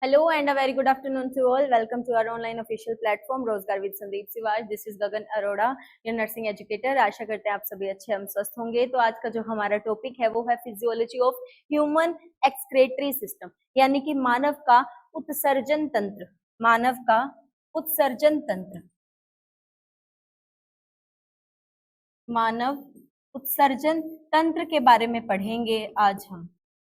Hello and a very good afternoon to all. Welcome to our online official platform Rozgar with Sandeep Sivaj. This is Gagan Arora, your nursing educator. आशा करते हैं आप सभी अच्छे हम स्वस्थ होंगे. तो आज का जो हमारा टॉपिक है वो है physiology of human excretory system, यानी कि मानव का उत्सर्जन तंत्र. मानव का उत्सर्जन तंत्र, मानव उत्सर्जन तंत्र के बारे में पढ़ेंगे आज हम.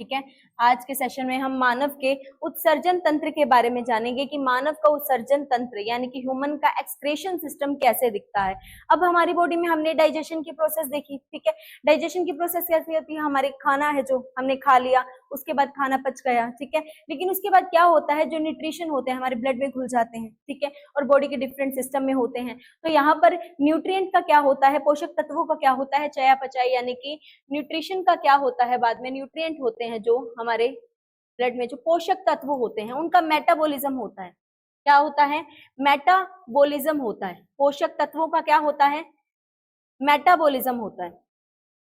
ठीक है, आज के सेशन में हम मानव के उत्सर्जन तंत्र के बारे में जानेंगे कि मानव का उत्सर्जन तंत्र यानी कि ह्यूमन का एक्सक्रेशन सिस्टम कैसे दिखता है. अब हमारी बॉडी में हमने डाइजेशन की प्रोसेस देखी. ठीक है, डाइजेशन की प्रोसेस कैसी होती है? हमारे खाना है जो हमने खा लिया, उसके बाद खाना पच गया. ठीक है, लेकिन उसके बाद क्या होता है? जो न्यूट्रिशन होते हैं हमारे ब्लड में घुल जाते हैं. ठीक है, और बॉडी के डिफरेंट सिस्टम में होते हैं. तो यहाँ पर न्यूट्रिएंट का क्या होता है, पोषक तत्वों का क्या होता है, चयापचय यानी कि न्यूट्रिशन का क्या होता है, बाद में न्यूट्रिएंट होते हैं जो हमारे ब्लड में जो पोषक तत्व होते हैं उनका मेटाबॉलिज्म होता है. क्या होता है? मेटाबॉलिज्म होता है. पोषक तत्वों का क्या होता है? मेटाबॉलिज्म होता है,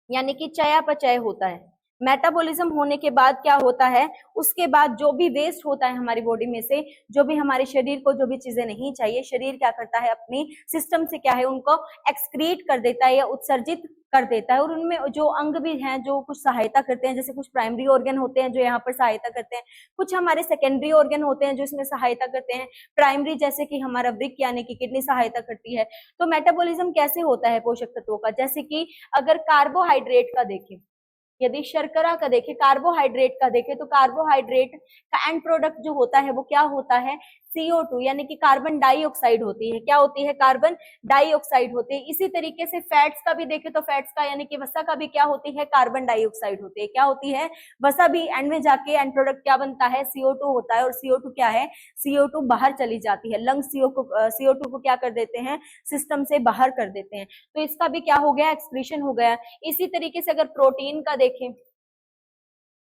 यानी कि चयापचय होता है. मेटाबॉलिज्म होने के बाद क्या होता है? उसके बाद जो भी वेस्ट होता है हमारी बॉडी में से, जो भी हमारे शरीर को जो भी चीजें नहीं चाहिए, शरीर क्या करता है? अपनी सिस्टम से क्या है उनको एक्सक्रीट कर देता है या उत्सर्जित कर देता है. और उनमें जो अंग भी हैं जो कुछ सहायता करते हैं, जैसे कुछ प्राइमरी ऑर्गन होते हैं जो यहाँ पर सहायता करते हैं, कुछ हमारे सेकेंडरी ऑर्गन होते हैं जो इसमें सहायता करते हैं. प्राइमरी जैसे कि हमारा वृक्क यानी कि किडनी सहायता करती है. तो मेटाबॉलिज्म कैसे होता है पोषक तत्वों का? जैसे कि अगर कार्बोहाइड्रेट का देखें, यदि शर्करा का देखें, कार्बोहाइड्रेट का देखें, तो कार्बोहाइड्रेट का एंड प्रोडक्ट जो होता है वो क्या होता है? CO2 यानी कि कार्बन डाइऑक्साइड होती है. क्या होती है? कार्बन डाइऑक्साइड होती है. इसी तरीके से फैट्स का भी देखें तो फैट्स का यानी कि वसा का भी क्या होती है? कार्बन डाइऑक्साइड होती है. क्या होती है? वसा भी एंड में जाके एंड प्रोडक्ट क्या बनता है? CO2 होता है. और CO2 क्या है? CO2 बाहर चली जाती है. लंग्स CO2 को क्या कर देते हैं? सिस्टम से बाहर कर देते हैं. तो इसका भी क्या हो गया? एक्सक्रीशन हो गया. इसी तरीके से अगर प्रोटीन का देखें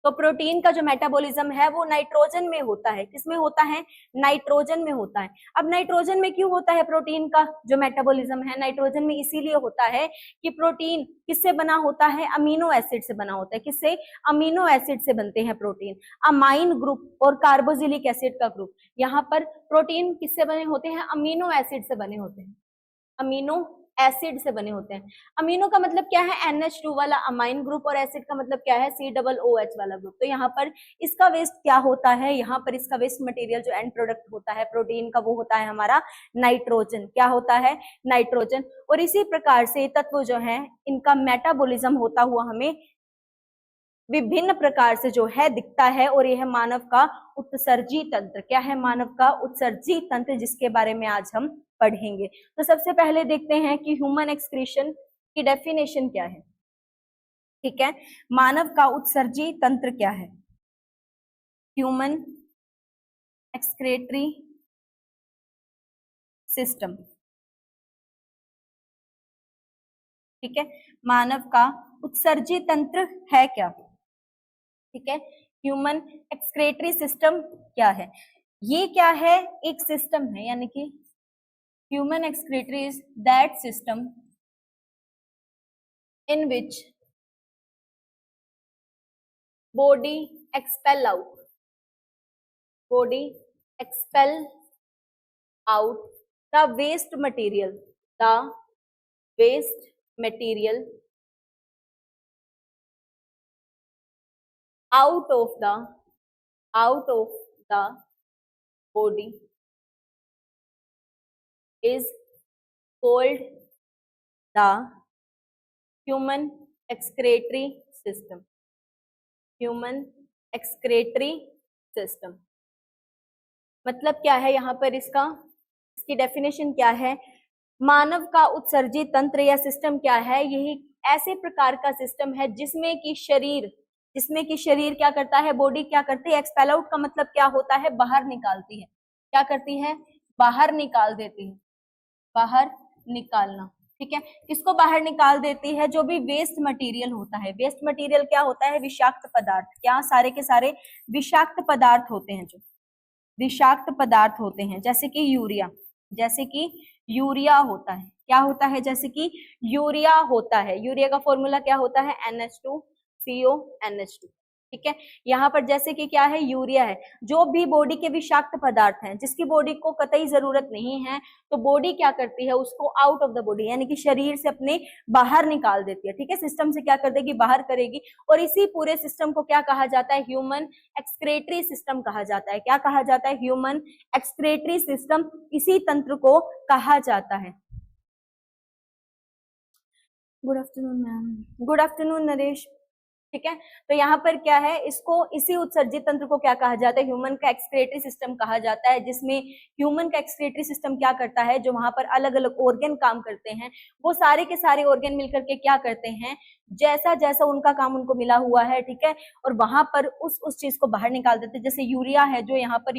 तो प्रोटीन का जो मेटाबॉलिज्म है वो नाइट्रोजन में होता है. किसमें होता है? नाइट्रोजन में होता है. अब नाइट्रोजन में क्यों होता है प्रोटीन का जो मेटाबॉलिज्म है? नाइट्रोजन में इसीलिए होता है कि प्रोटीन किससे बना होता है? अमीनो एसिड से बना होता है. किससे? अमीनो एसिड से बनते हैं प्रोटीन. अमाइन ग्रुप और कार्बोक्सिलिक एसिड का ग्रुप. यहाँ पर प्रोटीन किससे बने होते हैं? अमीनो एसिड से बने होते हैं. अमीनो एसिड से बने होते हैं. अमीनो का मतलब क्या है? NH2 वाला अमाइन ग्रुप. और एसिड का मतलब क्या है? COOH वाला ग्रुप. तो यहाँ पर इसका वेस्ट क्या होता है? यहाँ पर इसका वेस्ट मटेरियल जो एंड प्रोडक्ट होता है प्रोटीन का वो होता है हमारा नाइट्रोजन. क्या होता है? नाइट्रोजन. और इसी प्रकार से तत्व जो है इनका मेटाबॉलिज्म होता हुआ हमें विभिन्न प्रकार से जो है दिखता है. और यह मानव का उत्सर्जी तंत्र. क्या है? मानव का उत्सर्जी तंत्र, जिसके बारे में आज हम पढ़ेंगे. तो सबसे पहले देखते हैं कि ह्यूमन एक्सक्रीशन की डेफिनेशन क्या है. ठीक है, मानव का उत्सर्जी तंत्र क्या है? Human excretory system. ठीक है, मानव का उत्सर्जी तंत्र है क्या? ठीक है, ह्यूमन एक्सक्रेटरी सिस्टम क्या है? ये क्या है? एक सिस्टम है, यानी कि human excretory is that system in which body expel out the waste material out of the body is called the human excretory system. Human excretory system मतलब क्या है? यहाँ पर इसकी डेफिनेशन क्या है? मानव का उत्सर्जी तंत्र या सिस्टम क्या है? यही ऐसे प्रकार का सिस्टम है जिसमें कि शरीर क्या करता है? बॉडी क्या करती है? एक्सपेल आउट का मतलब क्या होता है? बाहर निकालती है. क्या करती है? बाहर निकाल देती है. बाहर निकालना. ठीक है, किसको बाहर निकाल देती है? जो भी वेस्ट मटेरियल होता है. वेस्ट मटेरियल क्या होता है? विषाक्त पदार्थ. क्या? सारे के सारे विषाक्त पदार्थ होते हैं, जो विषाक्त पदार्थ होते हैं. जैसे कि यूरिया होता है. क्या होता है? जैसे कि यूरिया होता है. यूरिया का फॉर्मूला क्या होता है? NH2CO NH2. ठीक है। यहाँ पर जैसे कि क्या है, यूरिया है, जो भी बॉडी के विषाक्त पदार्थ हैं जिसकी बॉडी को कतई जरूरत नहीं है, तो बॉडी क्या करती है, उसको आउट ऑफ द बॉडी यानी कि शरीर से अपने बाहर निकाल देती है। ठीक है, सिस्टम से क्या कर देगी, बाहर करेगी। और इसी पूरे सिस्टम को क्या कहा जाता है, ह्यूमन एक्सक्रेटरी सिस्टम कहा जाता है। क्या कहा जाता है, ह्यूमन एक्सक्रेटरी सिस्टम, इसी तंत्र को कहा जाता है। Good afternoon ma'am. Good afternoon Naresh. ठीक है, तो यहाँ पर क्या है, इसको इसी उत्सर्जित तंत्र को क्या कहा जाता है, ह्यूमन का एक्सक्रेटरी सिस्टम कहा जाता है, जिसमें ह्यूमन का एक्सक्रेटरी सिस्टम क्या करता है, जो वहां पर अलग अलग ऑर्गन काम करते हैं, वो सारे के सारे ऑर्गन मिलकर के क्या करते हैं, जैसा जैसा उनका काम उनको मिला हुआ है, ठीक है, और वहां पर उस चीज को बाहर निकाल देते हैं। जैसे यूरिया है, जो यहाँ पर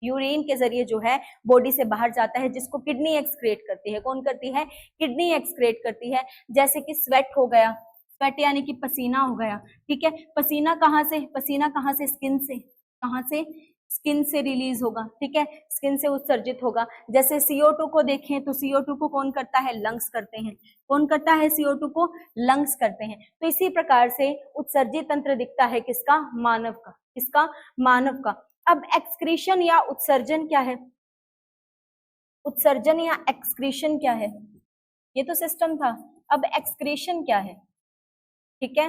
यूरिन के जरिए जो है बॉडी से बाहर जाता है, जिसको किडनी एक्सक्रेट करती है। कौन करती है, किडनी एक्सक्रेट करती है। जैसे कि स्वेट हो गया, स्वेट यानी कि पसीना हो गया। ठीक है, पसीना कहाँ से, स्किन से, कहाँ से, स्किन से रिलीज होगा। ठीक है, स्किन से उत्सर्जित होगा। जैसे CO2 को देखें तो CO2 को कौन करता है, लंग्स करते हैं। कौन करता है, CO2 को लंग्स करते हैं। तो इसी प्रकार से उत्सर्जित तंत्र दिखता है किसका, मानव का। किसका, मानव का। अब एक्सक्रीशन या उत्सर्जन क्या है, उत्सर्जन या एक्सक्रीशन क्या है, ये तो सिस्टम था। अब एक्सक्रीशन क्या है, ठीक है,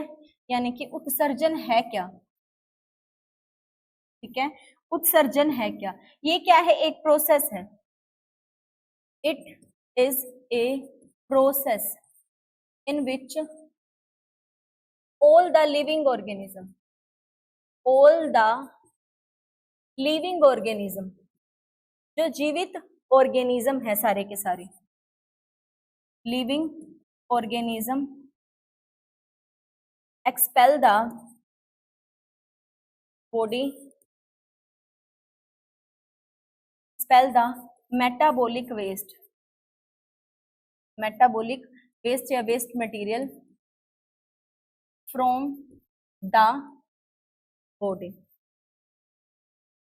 यानी कि उत्सर्जन है क्या। ठीक है, उत्सर्जन है क्या, ये क्या है, एक प्रोसेस है। It is a process in which all the living organism जो जीवित ऑर्गेनिज्म है, सारे के सारे living organism expel the body, expel the metabolic waste या waste material from the body।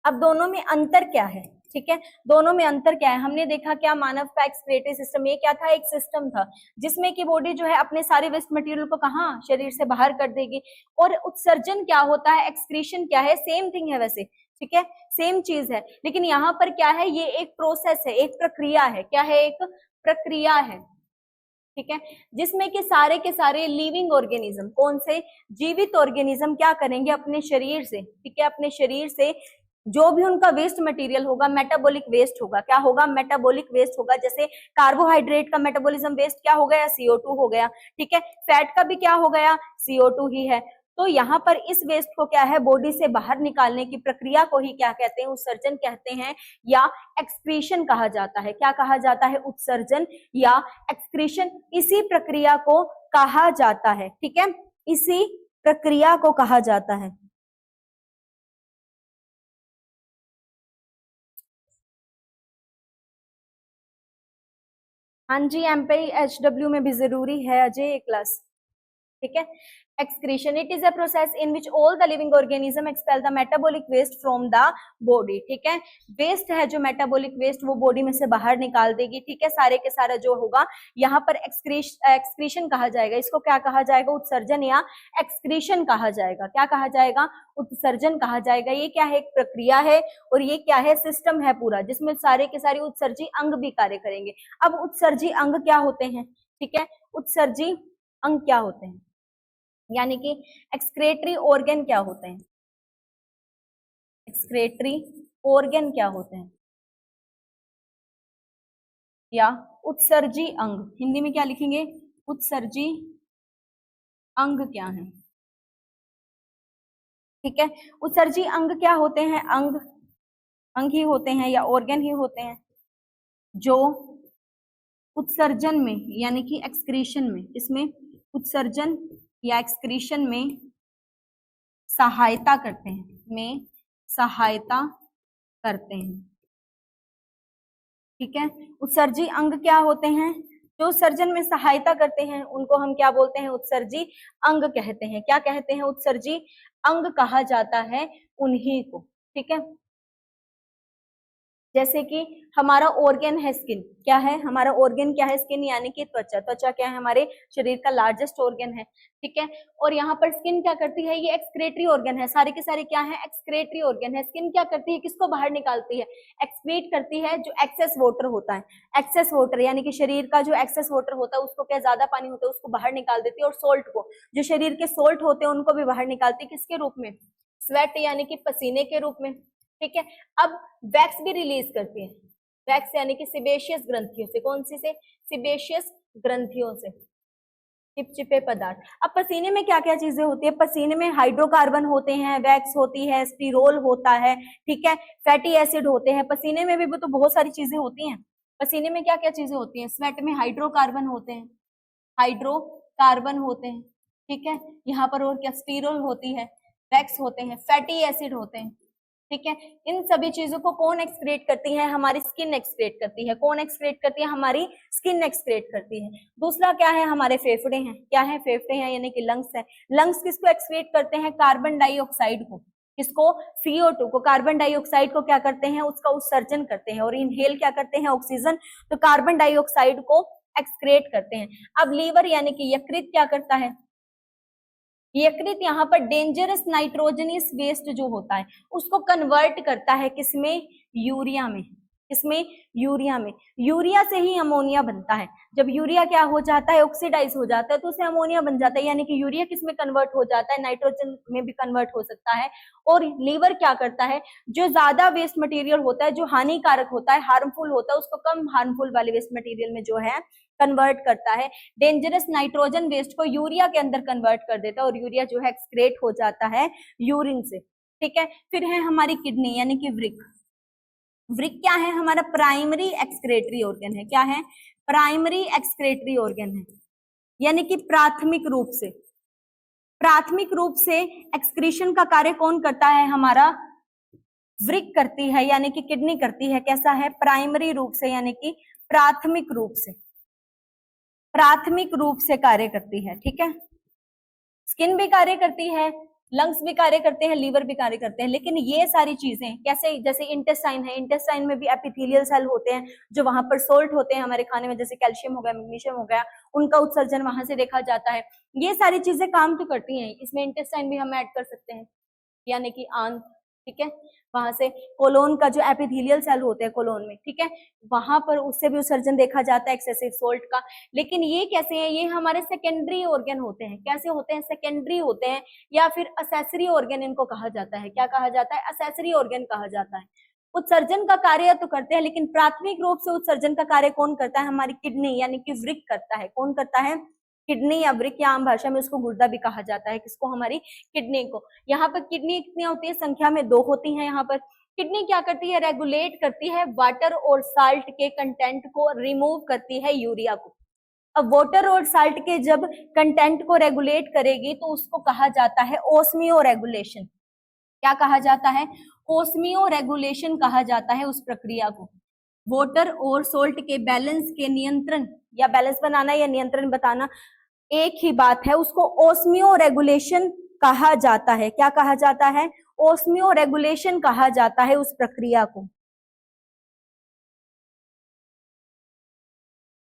अब दोनों में अंतर क्या है, ठीक है, दोनों में अंतर क्या है, हमने देखा क्या, मानव का एक्सक्रीटरी सिस्टम ये क्या था, एक सिस्टम था जिसमें कि बॉडी जो है अपने सारे वेस्ट मटेरियल को कहाँ, शरीर से बाहर कर देगी। और उत्सर्जन क्या होता है, एक्सक्रीशन क्या है, सेम थिंग है वैसे, ठीक है, सेम चीज है, लेकिन यहाँ पर क्या है, ये एक प्रोसेस है, एक प्रक्रिया है। क्या है, एक प्रक्रिया है। ठीक है, जिसमें कि सारे के सारे लिविंग ऑर्गेनिज्म, कौन से, जीवित ऑर्गेनिज्म क्या करेंगे, अपने शरीर से, ठीक है, अपने शरीर से जो भी उनका वेस्ट मटेरियल होगा, मेटाबॉलिक वेस्ट होगा। क्या होगा, मेटाबॉलिक वेस्ट होगा। जैसे कार्बोहाइड्रेट का मेटाबॉलिज्म वेस्ट क्या हो गया, CO2 हो गया। ठीक है, फैट का भी क्या हो गया, CO2 ही है। तो यहाँ पर इस वेस्ट को क्या है, बॉडी से बाहर निकालने की प्रक्रिया को ही क्या कहते हैं, उत्सर्जन कहते हैं या एक्सक्रीशन कहा जाता है। क्या कहा जाता है, उत्सर्जन या एक्सक्रीशन, इसी प्रक्रिया को कहा जाता है। ठीक है, इसी प्रक्रिया को कहा जाता है। हाँ जी, MPI HW में भी जरूरी है अजय ये क्लास। ठीक है, excretion, it is a process in which all the living organism expel the metabolic waste from the body। ठीक है, वेस्ट है जो मेटाबॉलिक वेस्ट वो बॉडी में से बाहर निकाल देगी। ठीक है, सारे के सारा जो होगा यहाँ पर एक्सक्रीशन कहा जाएगा। इसको क्या कहा जाएगा, उत्सर्जन या एक्सक्रीशन कहा जाएगा। क्या कहा जाएगा, उत्सर्जन कहा जाएगा। ये क्या है, एक प्रक्रिया है और ये क्या है, सिस्टम है पूरा, जिसमें सारे के सारे उत्सर्जी अंग भी कार्य करेंगे। अब उत्सर्जी अंग क्या होते हैं, ठीक है, उत्सर्जी अंग क्या होते हैं, यानी कि एक्सक्रेटरी ऑर्गन क्या होते हैं, एक्सक्रेटरी ऑर्गन क्या होते हैं, या उत्सर्जी अंग, हिंदी में क्या लिखेंगे, उत्सर्जी अंग क्या है। ठीक है, उत्सर्जी अंग क्या होते हैं, अंग ही होते हैं या ऑर्गन ही होते हैं जो उत्सर्जन में यानी कि एक्सक्रीशन में, इसमें उत्सर्जन या एक्सक्रीशन में सहायता करते हैं, में सहायता करते हैं। ठीक है, उत्सर्जी अंग क्या होते हैं, जो उत्सर्जन में सहायता करते हैं उनको हम क्या बोलते हैं, उत्सर्जी अंग कहते हैं। क्या कहते हैं, उत्सर्जी अंग कहा जाता है उन्हीं को। ठीक है, जैसे कि हमारा ऑर्गन है स्किन, क्या है हमारा ऑर्गन, क्या है स्किन यानी कि त्वचा। त्वचा क्या है हमारे शरीर का लार्जेस्ट ऑर्गन है, ठीक है। और यहाँ पर स्किन क्या करती है, ये एक्सक्रेटरी ऑर्गन है, सारे के सारे क्या है एक्सक्रेटरी ऑर्गन है। स्किन क्या करती है, किसको बाहर निकालती है, एक्सक्रीट करती है जो एक्सेस वाटर होता है। एक्सेस वाटर यानी कि शरीर का जो एक्सेस वाटर होता है उसको, क्या ज्यादा पानी होता है उसको बाहर निकाल देती है। और सोल्ट को, जो शरीर के सोल्ट होते हैं उनको भी बाहर निकालती है, किसके रूप में, स्वेट यानी कि पसीने के रूप में, ठीक है। अब वैक्स भी रिलीज करती है, वैक्स यानी कि सिबेशियस ग्रंथियों से, कौन सी से, सिबेशियस ग्रंथियों से, चिपचिपे पदार्थ। अब पसीने में क्या क्या चीजें होती है, पसीने में हाइड्रोकार्बन होते हैं, वैक्स होती है, स्टीरोल होता है, ठीक है, फैटी एसिड होते हैं। पसीने में भी तो बहुत सारी चीजें होती हैं। पसीने में क्या क्या चीजें होती हैं, स्वेट में हाइड्रोकार्बन होते हैं, हाइड्रोकार्बन होते हैं, ठीक है। यहाँ पर और क्या, स्टीरोल होती है, वैक्स होते हैं, फैटी एसिड होते हैं, ठीक है। इन सभी चीजों को कौन एक्सक्रीट करती है, हमारी स्किन एक्सक्रीट करती है। कौन एक्सक्रीट करती है, हमारी स्किन एक्सक्रीट करती है। दूसरा क्या है, हमारे फेफड़े हैं, क्या है, फेफड़े हैं यानी कि लंग्स है। लंग्स किसको एक्सक्रीट करते हैं, कार्बन डाइऑक्साइड को, किसको, CO2 को। कार्बन डाइऑक्साइड को क्या करते हैं, उसका उत्सर्जन करते हैं, और इनहेल क्या करते हैं, ऑक्सीजन, तो कार्बन डाइऑक्साइड को एक्सक्रीट करते हैं। अब लीवर यानी कि यकृत क्या करता है, यकृत यहाँ पर डेंजरस नाइट्रोजनियस वेस्ट जो होता है उसको कन्वर्ट करता है, किसमें, यूरिया में, किसमें, यूरिया में। यूरिया से ही अमोनिया बनता है। जब यूरिया क्या हो जाता है, ऑक्सीडाइज हो जाता है, तो उसे अमोनिया बन जाता है, यानी कि यूरिया किसमें कन्वर्ट हो जाता है, नाइट्रोजन में भी कन्वर्ट हो सकता है। और लीवर क्या करता है, जो ज्यादा वेस्ट मटेरियल होता है, जो हानिकारक होता है, हार्मफुल होता है, उसको कम हार्मफुल वाले वेस्ट मटेरियल में जो है कन्वर्ट करता है। डेंजरस नाइट्रोजन वेस्ट को यूरिया के अंदर कन्वर्ट कर देता है, और यूरिया जो है एक्सक्रेट हो जाता है यूरिन से, ठीक है। फिर है हमारी किडनी यानी कि वृक्क। वृक्क क्या है, हमारा प्राइमरी एक्सक्रेटरी ऑर्गन है, क्या है, प्राइमरी एक्सक्रेटरी ऑर्गन है, यानी कि प्राथमिक रूप से, प्राथमिक रूप से एक्सक्रीशन का कार्य कौन करता है, हमारा वृक्क करती है, यानी कि किडनी करती है। कैसा है, प्राइमरी रूप से, यानी कि प्राथमिक रूप से, प्राथमिक रूप से कार्य करती है, ठीक है। स्किन भी कार्य करती है, लंग्स भी कार्य करते हैं, लीवर भी कार्य करते हैं, लेकिन ये सारी चीजें कैसे, जैसे इंटेस्टाइन है, इंटेस्टाइन में भी एपिथेलियल सेल होते हैं जो वहां पर सोल्ट होते हैं हमारे खाने में, जैसे कैल्शियम हो गया, मैग्नीशियम हो गया, उनका उत्सर्जन वहां से देखा जाता है। ये सारी चीजें काम तो करती हैं, इसमें इंटेस्टाइन भी हम ऐड कर सकते हैं, यानी कि आंत, ठीक है। वहां से कोलोन का जो एपिथेलियल सेल होते हैं कोलोन में, ठीक है, वहां पर उससे भी उत्सर्जन देखा जाता है एक्सेसिव सोल्ट का। लेकिन ये कैसे है, ये हमारे सेकेंडरी ऑर्गन होते हैं। कैसे होते हैं, सेकेंडरी होते हैं, या फिर असेसरी ऑर्गन इनको कहा जाता है। क्या कहा जाता है, असेसरी ऑर्गन कहा जाता है। उत्सर्जन का कार्य तो करते हैं, लेकिन प्राथमिक रूप से उत्सर्जन का कार्य कौन करता है, हमारी किडनी यानी कि वृक्क करता है। कौन करता है, किडनी या वृक्क, या आम भाषा में उसको गुर्दा भी कहा जाता है, किसको, हमारी किडनी को। यहाँ पर किडनी कितनी होती है, संख्या में 2 होती है। यहाँ पर किडनी क्या करती है, रेगुलेट करती है वाटर और साल्ट के कंटेंट को, रिमूव करती है यूरिया को। अब वाटर और साल्ट के जब कंटेंट को रेगुलेट करेगी तो उसको कहा जाता है ओस्मियो रेगुलेशन। क्या कहा जाता है, ओस्मियो रेगुलेशन कहा जाता है उस प्रक्रिया को। वाटर और सोल्ट के बैलेंस के नियंत्रण, या बैलेंस बनाना या नियंत्रण बताना एक ही बात है, उसको ओस्मियो रेगुलेशन कहा जाता है। क्या कहा जाता है, ओस्मियो रेगुलेशन कहा जाता है उस प्रक्रिया को,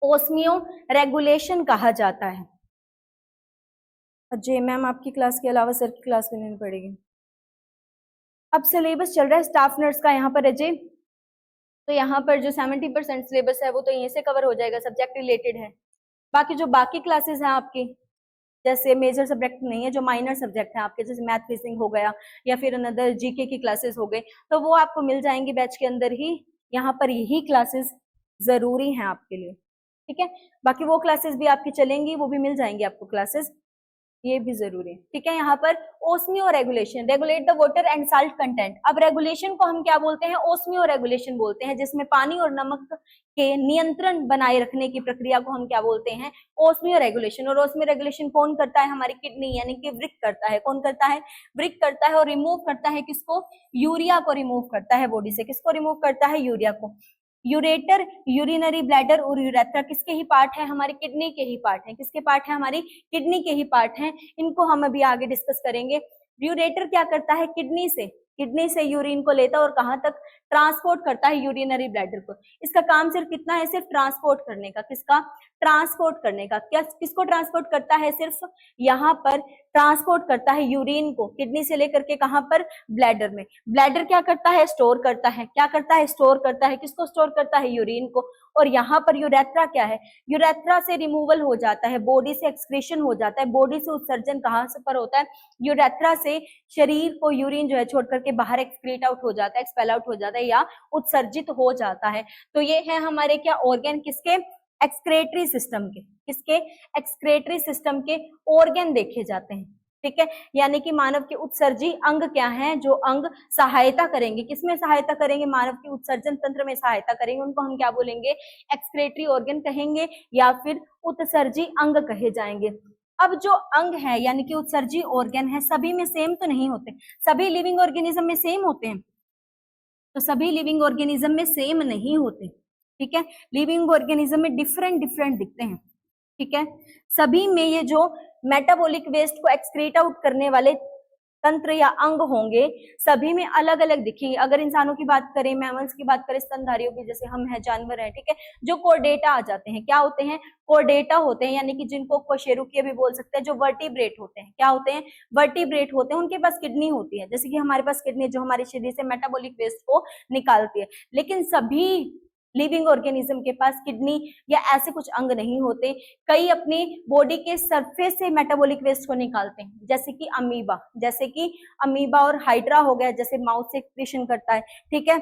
ओस्मियो रेगुलेशन कहा जाता है। अजय मैम आपकी क्लास के अलावा सर की क्लास भी लेनी पड़ेगी। अब सिलेबस चल रहा है स्टाफ नर्स का यहाँ पर अजय, तो यहाँ पर जो 70% सिलेबस है वो तो यहीं से कवर हो जाएगा, सब्जेक्ट रिलेटेड है। बाकी जो बाकी क्लासेस हैं आपकी, जैसे मेजर सब्जेक्ट नहीं है, जो माइनर सब्जेक्ट है आपके, जैसे मैथ रीजनिंग हो गया या फिर अनदर जीके की क्लासेस हो गई, तो वो आपको मिल जाएंगी बैच के अंदर ही। यहाँ पर यही क्लासेस जरूरी हैं आपके लिए, ठीक है। बाकी वो क्लासेस भी आपकी चलेंगी, वो भी मिल जाएंगी आपको क्लासेस, ये भी जरूरी है, ठीक है। यहाँ पर osmo regulation, regulate the water and salt content. अब रेगुलेशन को हम क्या बोलते हैं, ओस्मियो रेगुलेशन बोलते हैं, जिसमें पानी और नमक के नियंत्रण बनाए रखने की प्रक्रिया को हम क्या बोलते हैं, ओस्मियो रेगुलेशन। और ओस्मियो रेगुलेशन कौन करता है, हमारी किडनी यानी कि वृक्क करता है। कौन करता है, वृक्क करता है, और रिमूव करता है किसको, यूरिया को रिमूव करता है बॉडी से। किसको रिमूव करता है, यूरिया को। यूरेटर, यूरिनरी ब्लैडर और यूरेथ्रा किसके ही पार्ट है, हमारी किडनी के ही पार्ट है। किसके पार्ट है, हमारी किडनी के ही पार्ट है। इनको हम अभी आगे डिस्कस करेंगे। यूरेटर क्या करता है, किडनी से किडनी से यूरिन को लेता है और कहाँ तक ट्रांसपोर्ट करता है यूरिनरी ब्लैडर को। इसका काम सिर्फ कितना है, सिर्फ ट्रांसपोर्ट करने का। किसका? ट्रांसपोर्ट करने का। क्या किसको ट्रांसपोर्ट करता है? सिर्फ यहाँ पर ट्रांसपोर्ट करता है यूरिन को, किडनी से लेकर के कहां पर? ब्लैडर में। ब्लैडर क्या करता है? स्टोर करता है। क्या करता है? स्टोर करता है। किसको स्टोर करता है? यूरिन को। और यहाँ पर यूरेथ्रा क्या है? यूरेथ्रा से रिमूवल हो जाता है, बॉडी से एक्सक्रीशन हो जाता है, बॉडी से उत्सर्जन कहाँ से पर होता है? यूरेथ्रा से शरीर को यूरिन जो है छोड़ करके बाहर एक्सक्रीट आउट हो जाता है, एक्सपेल आउट हो जाता है या उत्सर्जित हो जाता है। तो ये है हमारे क्या ऑर्गन, किसके? एक्सक्रेटरी सिस्टम के। किसके? एक्सक्रेटरी सिस्टम के ऑर्गन देखे जाते हैं। ठीक है, यानी कि मानव के उत्सर्जी अंग क्या हैं, जो अंग सहायता करेंगे, किसमें सहायता करेंगे? मानव के उत्सर्जन तंत्र में सहायता करेंगे, उनको हम क्या बोलेंगे? एक्सक्रेटरी ऑर्गन कहेंगे या फिर उत्सर्जी अंग कहे जाएंगे। अब जो अंग है यानी कि उत्सर्जी ऑर्गन है, सभी में सेम तो नहीं होते, सभी लिविंग ऑर्गेनिज्म में सेम होते हैं, तो सभी लिविंग ऑर्गेनिज्म में सेम नहीं होते। ठीक है, लिविंग ऑर्गेनिज्म में डिफरेंट डिफरेंट दिखते हैं। ठीक है, सभी में ये जो मेटाबॉलिक वेस्ट को एक्सक्रीट आउट करने वाले तंत्र या अंग होंगे, सभी में अलग अलग दिखेंगे। अगर इंसानों की बात करें, मैमल्स की बात करें, स्तनधारियों की, जैसे हम हैं, जानवर हैं, ठीक है, जो कोर्डेटा आ जाते हैं, क्या होते हैं? कोर्डेटा होते हैं, यानी कि जिनको कशेरुकीय भी बोल सकते हैं, जो वर्टिब्रेट होते हैं। क्या होते हैं? वर्टिब्रेट होते हैं। उनके पास किडनी होती है, जैसे कि हमारे पास किडनी जो हमारे शरीर से मेटाबॉलिक वेस्ट को निकालती है, लेकिन सभी लिविंग ऑर्गेनिज्म के पास किडनी या ऐसे कुछ अंग नहीं होते। कई अपनी बॉडी के सरफेस से मेटाबॉलिक वेस्ट को निकालते हैं, जैसे कि अमीबा, जैसे कि अमीबा और हाइड्रा हो गया, जैसे माउथ से एक्सक्रीशन करता है। ठीक है,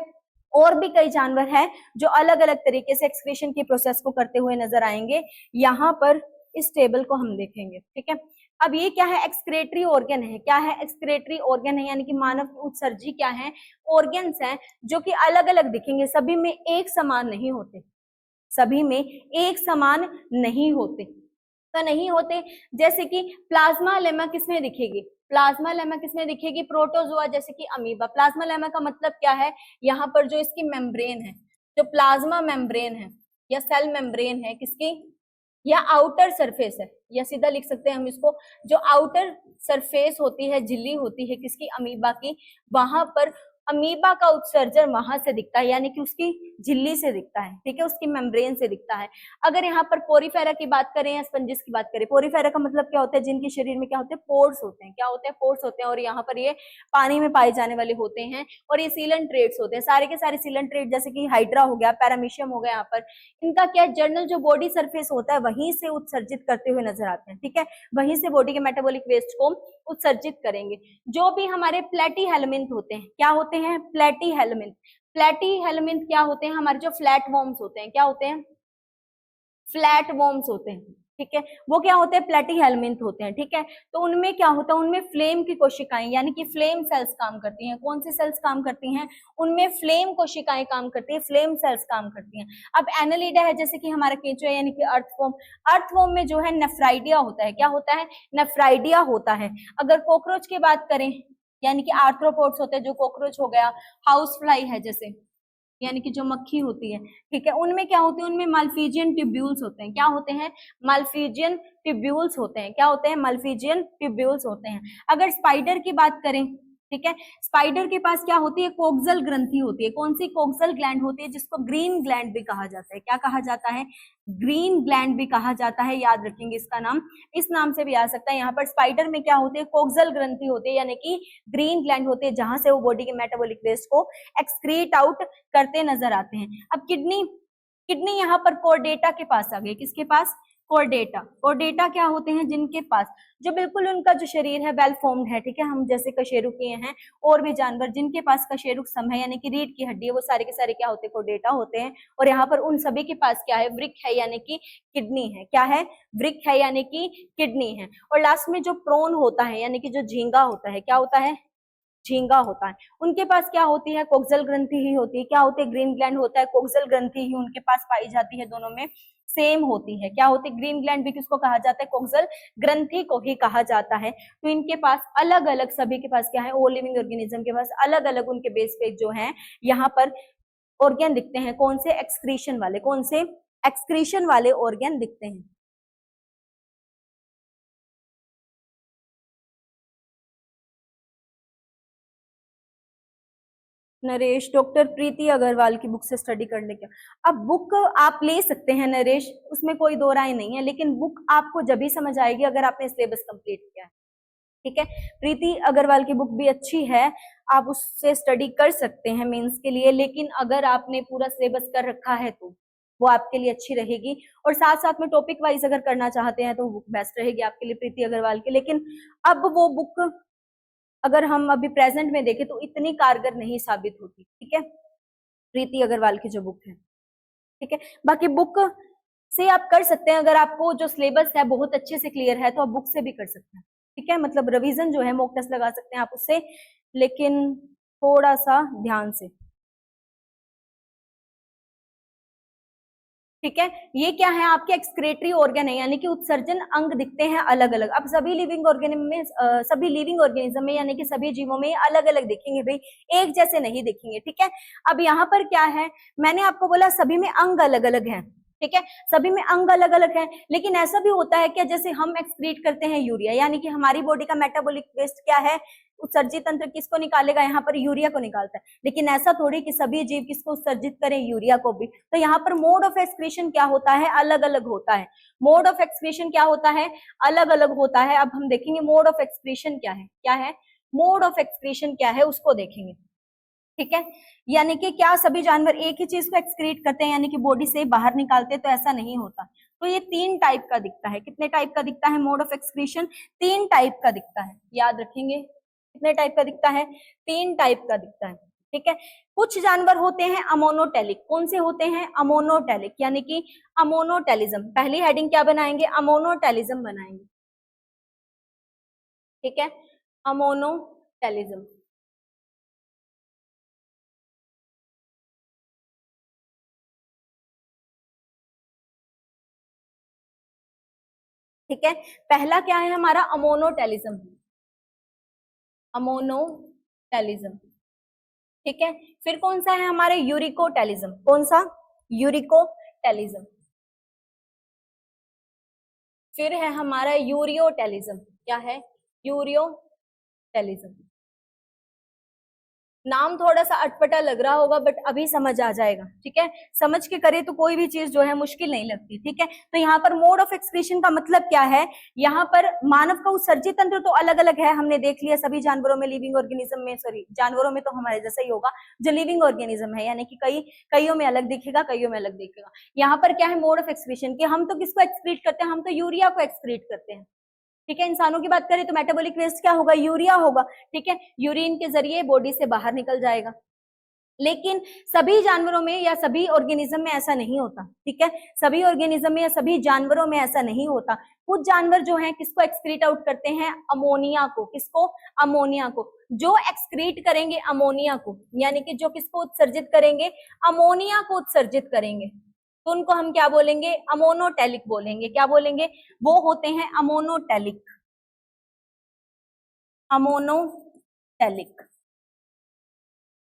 और भी कई जानवर हैं जो अलग अलग तरीके से एक्सक्रीशन की प्रोसेस को करते हुए नजर आएंगे। यहाँ पर इस टेबल को हम देखेंगे। ठीक है, अब ये क्या है? एक्सक्रेटरी ऑर्गन है। क्या है? एक्सक्रेटरी ऑर्गन है, यानी कि मानव के उत्सर्जी क्या है? ऑर्गन्स हैं, जो कि अलग अलग दिखेंगे, सभी में एक समान नहीं होते, सभी में एक समान नहीं होते। तो नहीं होते, जैसे कि प्लाज्मा लेमा किसमें दिखेगी? प्लाज्मा लेमा किसमें दिखेगी? प्रोटोजोआ, जैसे कि अमीबा। प्लाज्मा लेमा का मतलब क्या है? यहाँ पर जो इसकी मेम्ब्रेन है, जो प्लाज्मा मेम्ब्रेन है या सेल मेम्ब्रेन है, किसकी? या आउटर सरफेस है, या सीधा लिख सकते हैं हम इसको, जो आउटर सरफेस होती है, झिल्ली होती है किसकी? अमीबा की। वहां पर अमीबा का उत्सर्जन वहां से दिखता है, यानी कि उसकी झिल्ली से दिखता है। ठीक है, उसकी मेम्ब्रेन से दिखता है। अगर यहाँ पर पोरीफेरा की बात करें या स्पंजिस की बात करें, पोरीफेरा का मतलब क्या होता है? जिनके शरीर में क्या होते हैं? पोर्स होते हैं। क्या होते हैं? पोर्स होते हैं, और यहाँ पर ये पानी में पाए जाने वाले होते हैं, और ये सीलेंट्रेट्स होते हैं, सारे के सारे सीलेंट्रेट, जैसे कि हाइड्रा हो गया, पैरामीशियम हो गया। यहाँ पर इनका क्या जर्नल जो बॉडी सरफेस होता है वहीं से उत्सर्जित करते हुए नजर आते हैं। ठीक है, वहीं से बॉडी के मेटाबॉलिक वेस्ट को उत्सर्जित करेंगे। जो भी हमारे प्लेटी हेलमिंथ होते हैं, क्या होते हैं? प्लेटी हेलमिंथ। प्लेटी हेलमिंथ क्या होते हैं? हमारे जो फ्लैट वॉर्म्स होते हैं, क्या होते हैं? फ्लैट वॉर्म्स होते हैं। ठीक है, वो क्या होते हैं? प्लेटी हेलमिंथ होते हैं। ठीक है, तो उनमें क्या होता है? उनमें फ्लेम की कोशिकाएं, यानी कि फ्लेम सेल्स काम करती हैं। कौन सी सेल्स काम करती हैं? उनमें फ्लेम कोशिकाएं काम करती है, फ्लेम सेल्स काम करती हैं। अब एनालिडा है, जैसे कि हमारा केंचुआ, यानी कि अर्थवॉर्म। अर्थवॉर्म में जो है नेफ्राइडिया होता है। क्या होता है? नेफ्राइडिया होता है। अगर कॉकरोच की बात करें, यानी कि आर्थ्रोपोड्स होते हैं, जो कॉकरोच हो गया, हाउस फ्लाई है जैसे, यानी कि जो मक्खी होती है, ठीक है, उनमें क्या होते हैं? उनमें माल्फीजियन ट्यूब्यूल्स होते हैं। क्या होते हैं? माल्फीजियन ट्यूब्यूल्स होते हैं। क्या होते हैं? माल्फीजियन ट्यूब्यूल्स होते हैं। अगर स्पाइडर की बात करें, ठीक है, स्पाइडर के पास क्या होती है? कोक्सल ग्रंथि होती है। कौन सी? कोक्सल ग्लैंड होती है, जिसको ग्रीन ग्लैंड भी कहा जाता है। क्या कहा जाता है? ग्रीन ग्लैंड भी कहा जाता है। याद रखेंगे इसका नाम, इस नाम से भी आ सकता है। यहाँ पर स्पाइडर में क्या होती है? कोक्सल ग्रंथि होती है, यानी कि ग्रीन ग्लैंड होती है, जहां से वो बॉडी के मेटाबॉलिक वेस्ट को एक्सक्रीट आउट करते नजर आते हैं। अब किडनी, किडनी यहाँ पर कोर्डेटा के पास आ गई। किसके पास? कोर्डेटा। कोर्डेटा क्या होते हैं? जिनके पास जो बिल्कुल उनका जो शरीर है वेल फॉर्म्ड है। ठीक है, हम जैसे कशेरुकीय हैं, और भी जानवर जिनके पास कशेरुक सम है, यानी कि रीढ़ की हड्डी है, वो सारे के सारे क्या होते हैं? कोर्डेटा होते हैं। और यहाँ पर उन सभी के पास क्या है? वृक्क है, यानी कि किडनी है। क्या है? वृक्क है, यानी कि किडनी है। और लास्ट में जो प्रोन होता है, यानी कि जो झींगा होता है, क्या होता है? झींगा होता है। उनके पास क्या होती है? कोक्सल ग्रंथि ही होती है। क्या होती है? ग्रीन ग्लैंड होता है, कोक्सल ग्रंथि ही उनके पास पाई जाती है, दोनों में सेम होती है। क्या होती है? ग्रीन ग्लैंड भी किसको कहा जाता है? कोक्सल ग्रंथि को ही कहा जाता है। तो इनके पास अलग अलग, सभी के पास क्या है? ऑल लिविंग ऑर्गेनिज्म के पास अलग अलग उनके बेस पे जो है यहाँ पर ऑर्गन दिखते हैं। कौन से? एक्सक्रीशन वाले। कौन से? एक्सक्रीशन वाले ऑर्गन दिखते हैं। नरेश डॉक्टर प्रीति अग्रवाल की बुक से स्टडी करने का। अब बुक आप ले सकते हैं नरेश, उसमें कोई दो राय नहीं है, लेकिन बुक आपको जब भी समझ आएगी अगर आपने सिलेबस कंप्लीट किया है, ठीक है। प्रीति अग्रवाल की बुक भी अच्छी है, आप उससे स्टडी कर सकते हैं मेंस के लिए, लेकिन अगर आपने पूरा सिलेबस कर रखा है तो वो आपके लिए अच्छी रहेगी। और साथ साथ में टॉपिक वाइज अगर करना चाहते हैं तो बुक बेस्ट रहेगी आपके लिए प्रीति अग्रवाल की। लेकिन अब वो बुक अगर हम अभी प्रेजेंट में देखें तो इतनी कारगर नहीं साबित होती, ठीक है, प्रीति अग्रवाल की जो बुक है, ठीक है। बाकी बुक से आप कर सकते हैं, अगर आपको जो सिलेबस है बहुत अच्छे से क्लियर है तो आप बुक से भी कर सकते हैं, ठीक है। मतलब रिवीजन जो है मॉक टेस्ट लगा सकते हैं आप उससे, लेकिन थोड़ा सा ध्यान से, ठीक है। ये क्या है, आपके एक्सक्रेटरी ऑर्गन है, यानी कि उत्सर्जन अंग दिखते हैं अलग अलग। अब सभी लिविंग ऑर्गेनिज्म में यानी कि सभी जीवों में अलग अलग दिखेंगे भाई, एक जैसे नहीं दिखेंगे, ठीक है। अब यहाँ पर क्या है, मैंने आपको बोला सभी में अंग अलग अलग हैं, ठीक है, सभी में अंग अलग अलग है। लेकिन ऐसा भी होता है क्या, जैसे हम एक्सक्रीट करते हैं यूरिया, यानी कि हमारी बॉडी का मेटाबॉलिक वेस्ट क्या है, उत्सर्जित तंत्र किसको निकालेगा, यहाँ पर यूरिया को निकालता है। लेकिन ऐसा थोड़ी कि सभी जीव किसको उत्सर्जित करें, यूरिया को भी। तो यहाँ पर मोड ऑफ एक्सक्रीशन क्या होता है, अलग अलग होता है। मोड ऑफ एक्सक्रीशन क्या होता है, अलग अलग होता है। अब हम देखेंगे मोड ऑफ एक्सक्रीशन क्या है, क्या है मोड ऑफ एक्सक्रीशन क्या है उसको देखेंगे, ठीक है। यानी कि क्या सभी जानवर एक ही चीज को एक्सक्रीट करते हैं, यानी कि बॉडी से बाहर निकालते हैं, तो ऐसा नहीं होता। तो ये 3 टाइप का दिखता है। कितने टाइप का दिखता है मोड ऑफ एक्सक्रीशन, 3 टाइप का दिखता है, याद रखेंगे। कितने टाइप का दिखता है, 3 टाइप का दिखता है, ठीक है। कुछ जानवर होते हैं अमोनोटेलिक, कौन से होते हैं, अमोनोटेलिक, यानी कि अमोनोटेलिज्म। पहली हेडिंग क्या बनाएंगे, अमोनोटेलिज्म बनाएंगे, ठीक है, अमोनोटेलिज्म। ठीक है, पहला क्या है हमारा, अमोनोटेलिज्म, अमोनोटेलिज्म, ठीक है। फिर कौन सा है हमारे, यूरिकोटेलिज्म, कौन सा, यूरिकोटेलिज्म। फिर है हमारा यूरियोटेलिज्म, क्या है, यूरियोटेलिज्म। नाम थोड़ा सा अटपटा लग रहा होगा बट अभी समझ आ जाएगा, ठीक है। समझ के करे तो कोई भी चीज जो है मुश्किल नहीं लगती, ठीक है। तो यहाँ पर मोड ऑफ एक्सक्रीशन का मतलब क्या है, यहाँ पर मानव का उत्सर्जित तंत्र तो अलग अलग है, हमने देख लिया सभी जानवरों में, लिविंग ऑर्गेनिज्म में, सॉरी जानवरों में तो हमारे जैसा ही होगा, जो लिविंग ऑर्गेनिज्म है, यानी कि कईयों में अलग दिखेगा, कईयों में अलग दिखेगा। यहाँ पर क्या है मोड ऑफ एक्सक्रीशन की, हम तो किसको एक्सक्रीट करते हैं, हम तो यूरिया को एक्सक्रीट करते हैं, ठीक है। इंसानों की बात करें तो मेटाबॉलिक वेस्ट क्या होगा, यूरिया होगा, ठीक है, यूरिन के जरिए बॉडी से बाहर निकल जाएगा। लेकिन सभी जानवरों में या सभी ऑर्गेनिज्म में ऐसा नहीं होता, ठीक है, सभी ऑर्गेनिज्म में या सभी जानवरों में ऐसा नहीं होता। कुछ जानवर जो हैं किसको एक्सक्रीट आउट करते हैं, अमोनिया को, किसको, अमोनिया को। जो एक्सक्रीट करेंगे अमोनिया को, यानी कि जो किसको उत्सर्जित करेंगे, अमोनिया को उत्सर्जित करेंगे, तो उनको हम क्या बोलेंगे, अमोनोटेलिक बोलेंगे। क्या बोलेंगे, वो होते हैं अमोनोटेलिक, अमोनोटेलिक,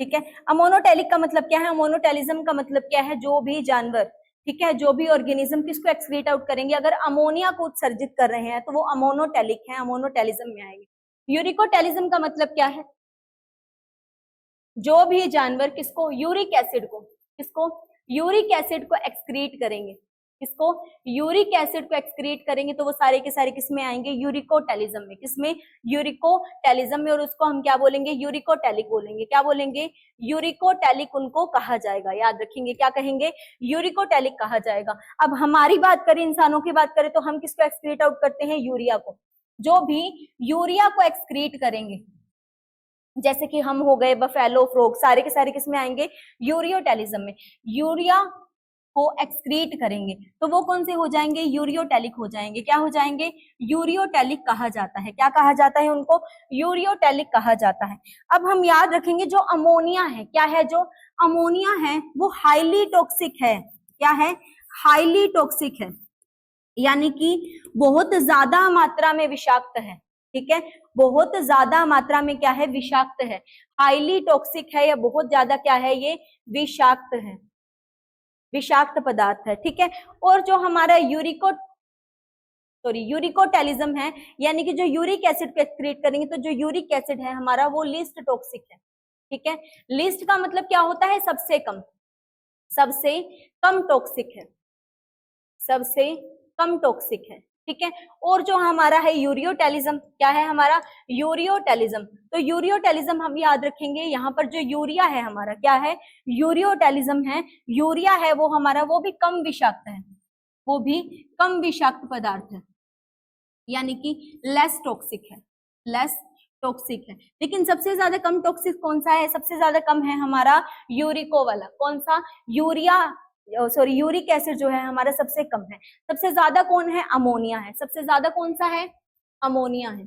ठीक है। अमोनोटेलिक का मतलब क्या है, अमोनोटेलिज्म का मतलब क्या है, जो भी जानवर, ठीक है, जो भी ऑर्गेनिज्म किसको एक्सक्रीट आउट करेंगे, अगर अमोनिया को उत्सर्जित कर रहे हैं तो वो अमोनोटेलिक है, अमोनोटेलिज्म में आएंगे। यूरिकोटेलिज्म का मतलब क्या है, जो भी जानवर किसको, यूरिक एसिड को, किसको, यूरिक एसिड को एक्सक्रीट करेंगे, किसको, यूरिक एसिड को एक्सक्रीट करेंगे, तो वो सारे के सारे किसमें आएंगे, यूरिकोटेलिज्म में, किसमें, यूरिकोटेलिज्म में। और उसको हम क्या बोलेंगे, यूरिकोटेलिक बोलेंगे। क्या बोलेंगे, यूरिकोटेलिक उनको कहा जाएगा, याद रखेंगे, क्या कहेंगे, यूरिकोटेलिक कहा जाएगा। अब हमारी बात करें, इंसानों की बात करें, तो हम किसको एक्सक्रीट आउट करते हैं, यूरिया को। जो भी यूरिया को एक्सक्रीट करेंगे, जैसे कि हम हो गए, बफेलो, फ्रॉग, सारे के सारे किसमें आएंगे, यूरियोटेलिज्म में। यूरिया को एक्सक्रीट करेंगे तो वो कौन से हो जाएंगे, यूरियोटेलिक हो जाएंगे। क्या हो जाएंगे, यूरियोटेलिक कहा जाता है। क्या कहा जाता है उनको, यूरियोटेलिक कहा जाता है। अब हम याद रखेंगे, जो अमोनिया है, क्या है, जो अमोनिया है वो हाईली टॉक्सिक है। क्या है, हाईली टॉक्सिक है, यानी कि बहुत ज्यादा मात्रा में विषाक्त है, ठीक है, बहुत ज्यादा मात्रा में क्या है, विषाक्त है, हाईली टॉक्सिक है, या बहुत ज्यादा क्या है, ये विषाक्त है, विषाक्त पदार्थ है, ठीक है। और जो हमारा यूरिकोटेलिज्म है, यानी कि जो यूरिक एसिड को एक्सक्रीट करेंगे, तो जो यूरिक एसिड है हमारा वो लीस्ट टॉक्सिक है, ठीक है। लीस्ट का मतलब क्या होता है, सबसे कम, सबसे कम टॉक्सिक है, सबसे कम टॉक्सिक है, ठीक है। और जो हमारा है यूरियोटेलिज्म, क्या है हमारा, यूरियोटेलिज्म। तो यूरियोटेलिज्म हम याद रखेंगे, यहाँ पर जो यूरिया है हमारा क्या है, यूरियोटेलिज्म है। यूरिया है वो हमारा, वो भी कम विषाक्त है, वो भी कम विषाक्त पदार्थ है, यानी कि लेस टॉक्सिक है, लेस टॉक्सिक है। लेकिन सबसे ज्यादा कम टॉक्सिक कौन सा है, सबसे ज्यादा कम है हमारा यूरिको वाला, कौन सा, यूरिया, सॉरी यूरिक एसिड जो है हमारा सबसे कम है। सबसे ज्यादा कौन है, अमोनिया है। सबसे ज्यादा कौन सा है, अमोनिया है,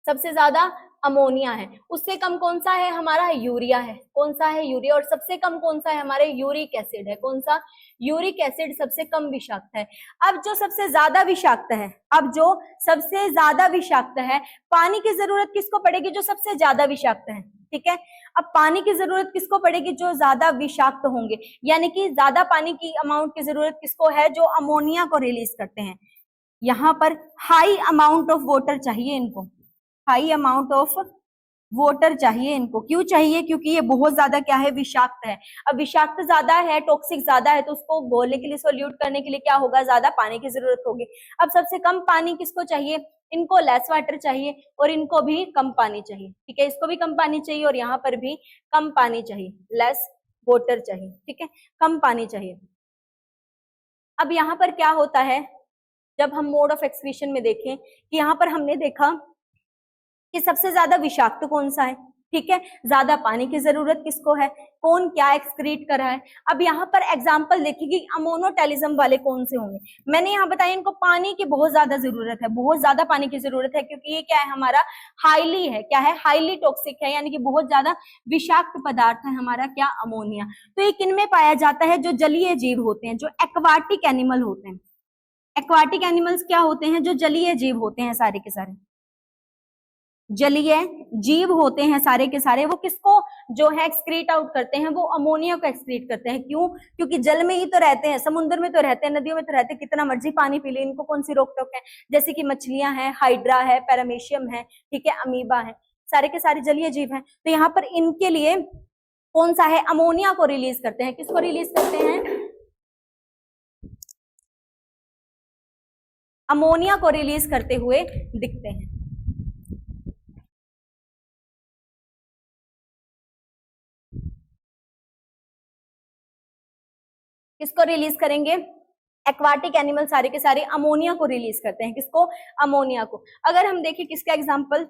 सबसे ज्यादा अमोनिया है। उससे कम कौन सा है हमारा, यूरिया है, कौन सा है, यूरिया। और सबसे कम कौन सा है हमारे, यूरिक एसिड है, कौन सा, यूरिक एसिड सबसे कम विषाक्त है। अब जो सबसे ज्यादा विषाक्त है, अब जो सबसे ज्यादा विषाक्त है, पानी की जरूरत किसको पड़ेगी, जो सबसे ज्यादा विषाक्त है, ठीक है। अब पानी की जरूरत किसको पड़ेगी, जो ज्यादा विषाक्त होंगे, यानी कि ज्यादा पानी की अमाउंट की जरूरत किसको है, जो अमोनिया को रिलीज करते हैं। यहाँ पर हाई अमाउंट ऑफ वाटर चाहिए इनको, हाई अमाउंट ऑफ वाटर चाहिए इनको। क्यों चाहिए, क्योंकि ये बहुत ज्यादा क्या है, विषाक्त है। अब विषाक्त ज्यादा है, टॉक्सिक ज्यादा है, तो उसको घोलने के लिए, सोल्यूट करने के लिए क्या होगा, ज्यादा पानी की जरूरत होगी। अब सबसे कम पानी किसको चाहिए, इनको लेस वाटर चाहिए, और इनको भी कम पानी चाहिए, ठीक है। इसको भी कम पानी चाहिए और यहाँ पर भी कम पानी चाहिए, लेस वाटर चाहिए, ठीक है, कम पानी चाहिए। अब यहाँ पर क्या होता है, जब हम मोड ऑफ एक्सक्रीशन में देखें कि यहाँ पर हमने देखा कि सबसे ज्यादा विषाक्त कौन सा है, ठीक है, ज्यादा पानी की जरूरत किसको है, कौन क्या एक्सक्रीट कर रहा है। अब यहाँ पर एग्जांपल देखिए अमोनोटेलिज्म वाले कौन से होंगे। मैंने यहाँ बताया इनको पानी की बहुत ज्यादा जरूरत है, बहुत ज्यादा पानी की जरूरत है, क्योंकि ये क्या है हमारा, हाईली है, क्या है, हाईली टॉक्सिक है, यानी कि बहुत ज्यादा विषाक्त पदार्थ है हमारा क्या, अमोनिया। तो ये किन में पाया जाता है, जो जलीय जीव होते हैं, जो एक्वाटिक एनिमल होते हैं। एक्वाटिक एनिमल्स क्या होते हैं, जो जलीय जीव होते हैं, सारे के सारे जलीय जीव होते हैं सारे के सारे। वो किसको जो है एक्सक्रीट आउट करते हैं, वो अमोनिया को एक्सक्रीट करते हैं। क्यों, क्योंकि जल में ही तो रहते हैं, समुद्र में तो रहते हैं, नदियों में तो रहते हैं, कितना मर्जी पानी पी ले, इनको कौन सी रोक टोक है। जैसे कि मछलियां हैं, हाइड्रा है, पैरामीशियम है, ठीक है, अमीबा है, सारे के सारे जलीय जीव हैं। तो यहाँ पर इनके लिए कौन सा है, अमोनिया को रिलीज करते हैं। किसको रिलीज करते हैं, अमोनिया को रिलीज करते हुए दिखते हैं। किसको रिलीज करेंगे, एक्वाटिक एनिमल सारे के सारे अमोनिया को रिलीज करते हैं। किसको, अमोनिया को। अगर हम देखें किसका एग्जांपल,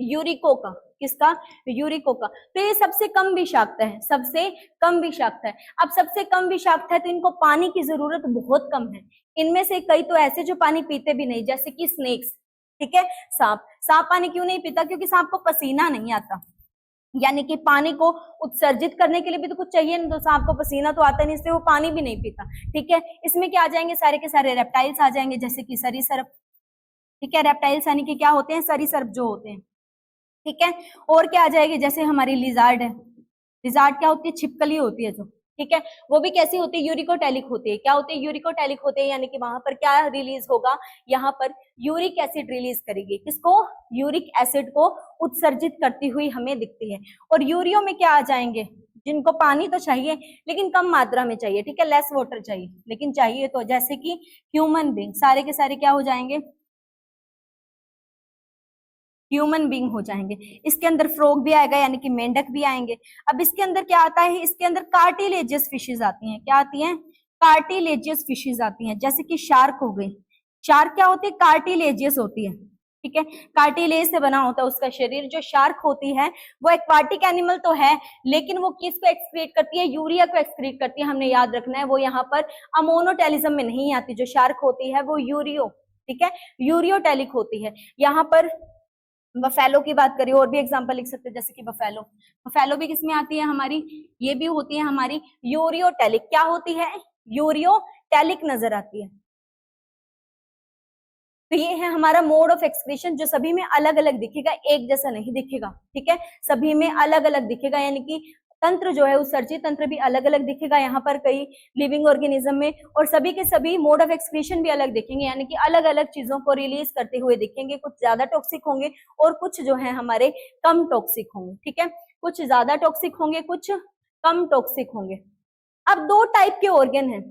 यूरिको का, किसका, यूरिको का। तो ये सबसे कम विषाक्त है, सबसे कम विषाक्त है। अब सबसे कम विषाक्त है तो इनको पानी की जरूरत बहुत कम है। इनमें से कई तो ऐसे जो पानी पीते भी नहीं, जैसे कि स्नेक्स, ठीक है, सांप। सांप पानी क्यों नहीं पीता, क्योंकि सांप को पसीना नहीं आता, यानी कि पानी को उत्सर्जित करने के लिए भी तो कुछ चाहिए ना, तो सांप को पसीना तो आता नहीं, इसलिए वो पानी भी नहीं पीता, ठीक है। इसमें क्या आ जाएंगे, सारे के सारे रेप्टाइल्स आ जाएंगे, जैसे कि सरीसृप, ठीक है, रेप्टाइल्स यानी कि क्या होते हैं, सरीसृप जो होते हैं, ठीक है। और क्या आ जाएगी, जैसे हमारी लिजार्ड है, लिजार्ड क्या होती है, छिपकली होती है जो, ठीक है, वो भी कैसी होती है, यूरिकोटैलिक होती है। क्या होती है, यूरिकोटैलिक होते हैं, यानी कि वहां पर क्या रिलीज होगा, यहाँ पर यूरिक एसिड रिलीज करेगी। किसको, यूरिक एसिड को उत्सर्जित करती हुई हमें दिखती है। और यूरियो में क्या आ जाएंगे, जिनको पानी तो चाहिए लेकिन कम मात्रा में चाहिए, ठीक है, लेस वाटर चाहिए लेकिन चाहिए तो, जैसे कि ह्यूमन बींग, सारे के सारे क्या हो जाएंगे, ह्यूमन बींग हो जाएंगे। इसके अंदर फ्रॉग भी आएगा, यानी कि मेंढक भी आएंगे। अब इसके अंदर क्या आता है, इसके अंदर कार्टिलेजियस फिशेज आती हैं। क्या आती हैं, कार्टिलेजियस फिशेज आती हैं, जैसे कि शार्क हो गई। शार्क क्या होती है, कार्टिलेजियस होती है, ठीक है, कार्टिलेज से बना होता है उसका शरीर। जो शार्क होती है वो एक्वाटिक एनिमल तो है, लेकिन वो किसको एक्सक्रीट करती है, यूरिया को एक्सक्रीट करती है। हमने याद रखना है, वो यहाँ पर अमोनोटेलिज्म में नहीं आती। जो शार्क होती है वो यूरियो, ठीक है, यूरियोटेलिक होती है। यहाँ पर बफेलो की बात करिए, और भी एग्जांपल लिख सकते हैं, जैसे कि बफेलो। बफेलो भी किसमें आती है हमारी, ये भी होती है हमारी यूरियोटेलिक। क्या होती है, यूरियोटेलिक नजर आती है। तो ये है हमारा मोड ऑफ एक्सक्रीशन, जो सभी में अलग अलग दिखेगा, एक जैसा नहीं दिखेगा, ठीक है, सभी में अलग अलग दिखेगा। यानी कि तंत्र जो है उत्सर्जी तंत्र भी अलग अलग दिखेगा यहाँ पर कई लिविंग ऑर्गेनिज्म में, और सभी के सभी मोड ऑफ एक्सक्रीशन भी अलग दिखेंगे, यानी कि अलग अलग चीजों को रिलीज करते हुए दिखेंगे। कुछ ज्यादा टॉक्सिक होंगे और कुछ जो है हमारे कम टॉक्सिक होंगे, ठीक है, कुछ ज्यादा टॉक्सिक होंगे, कुछ कम टॉक्सिक होंगे। अब दो टाइप के ऑर्गन हैं,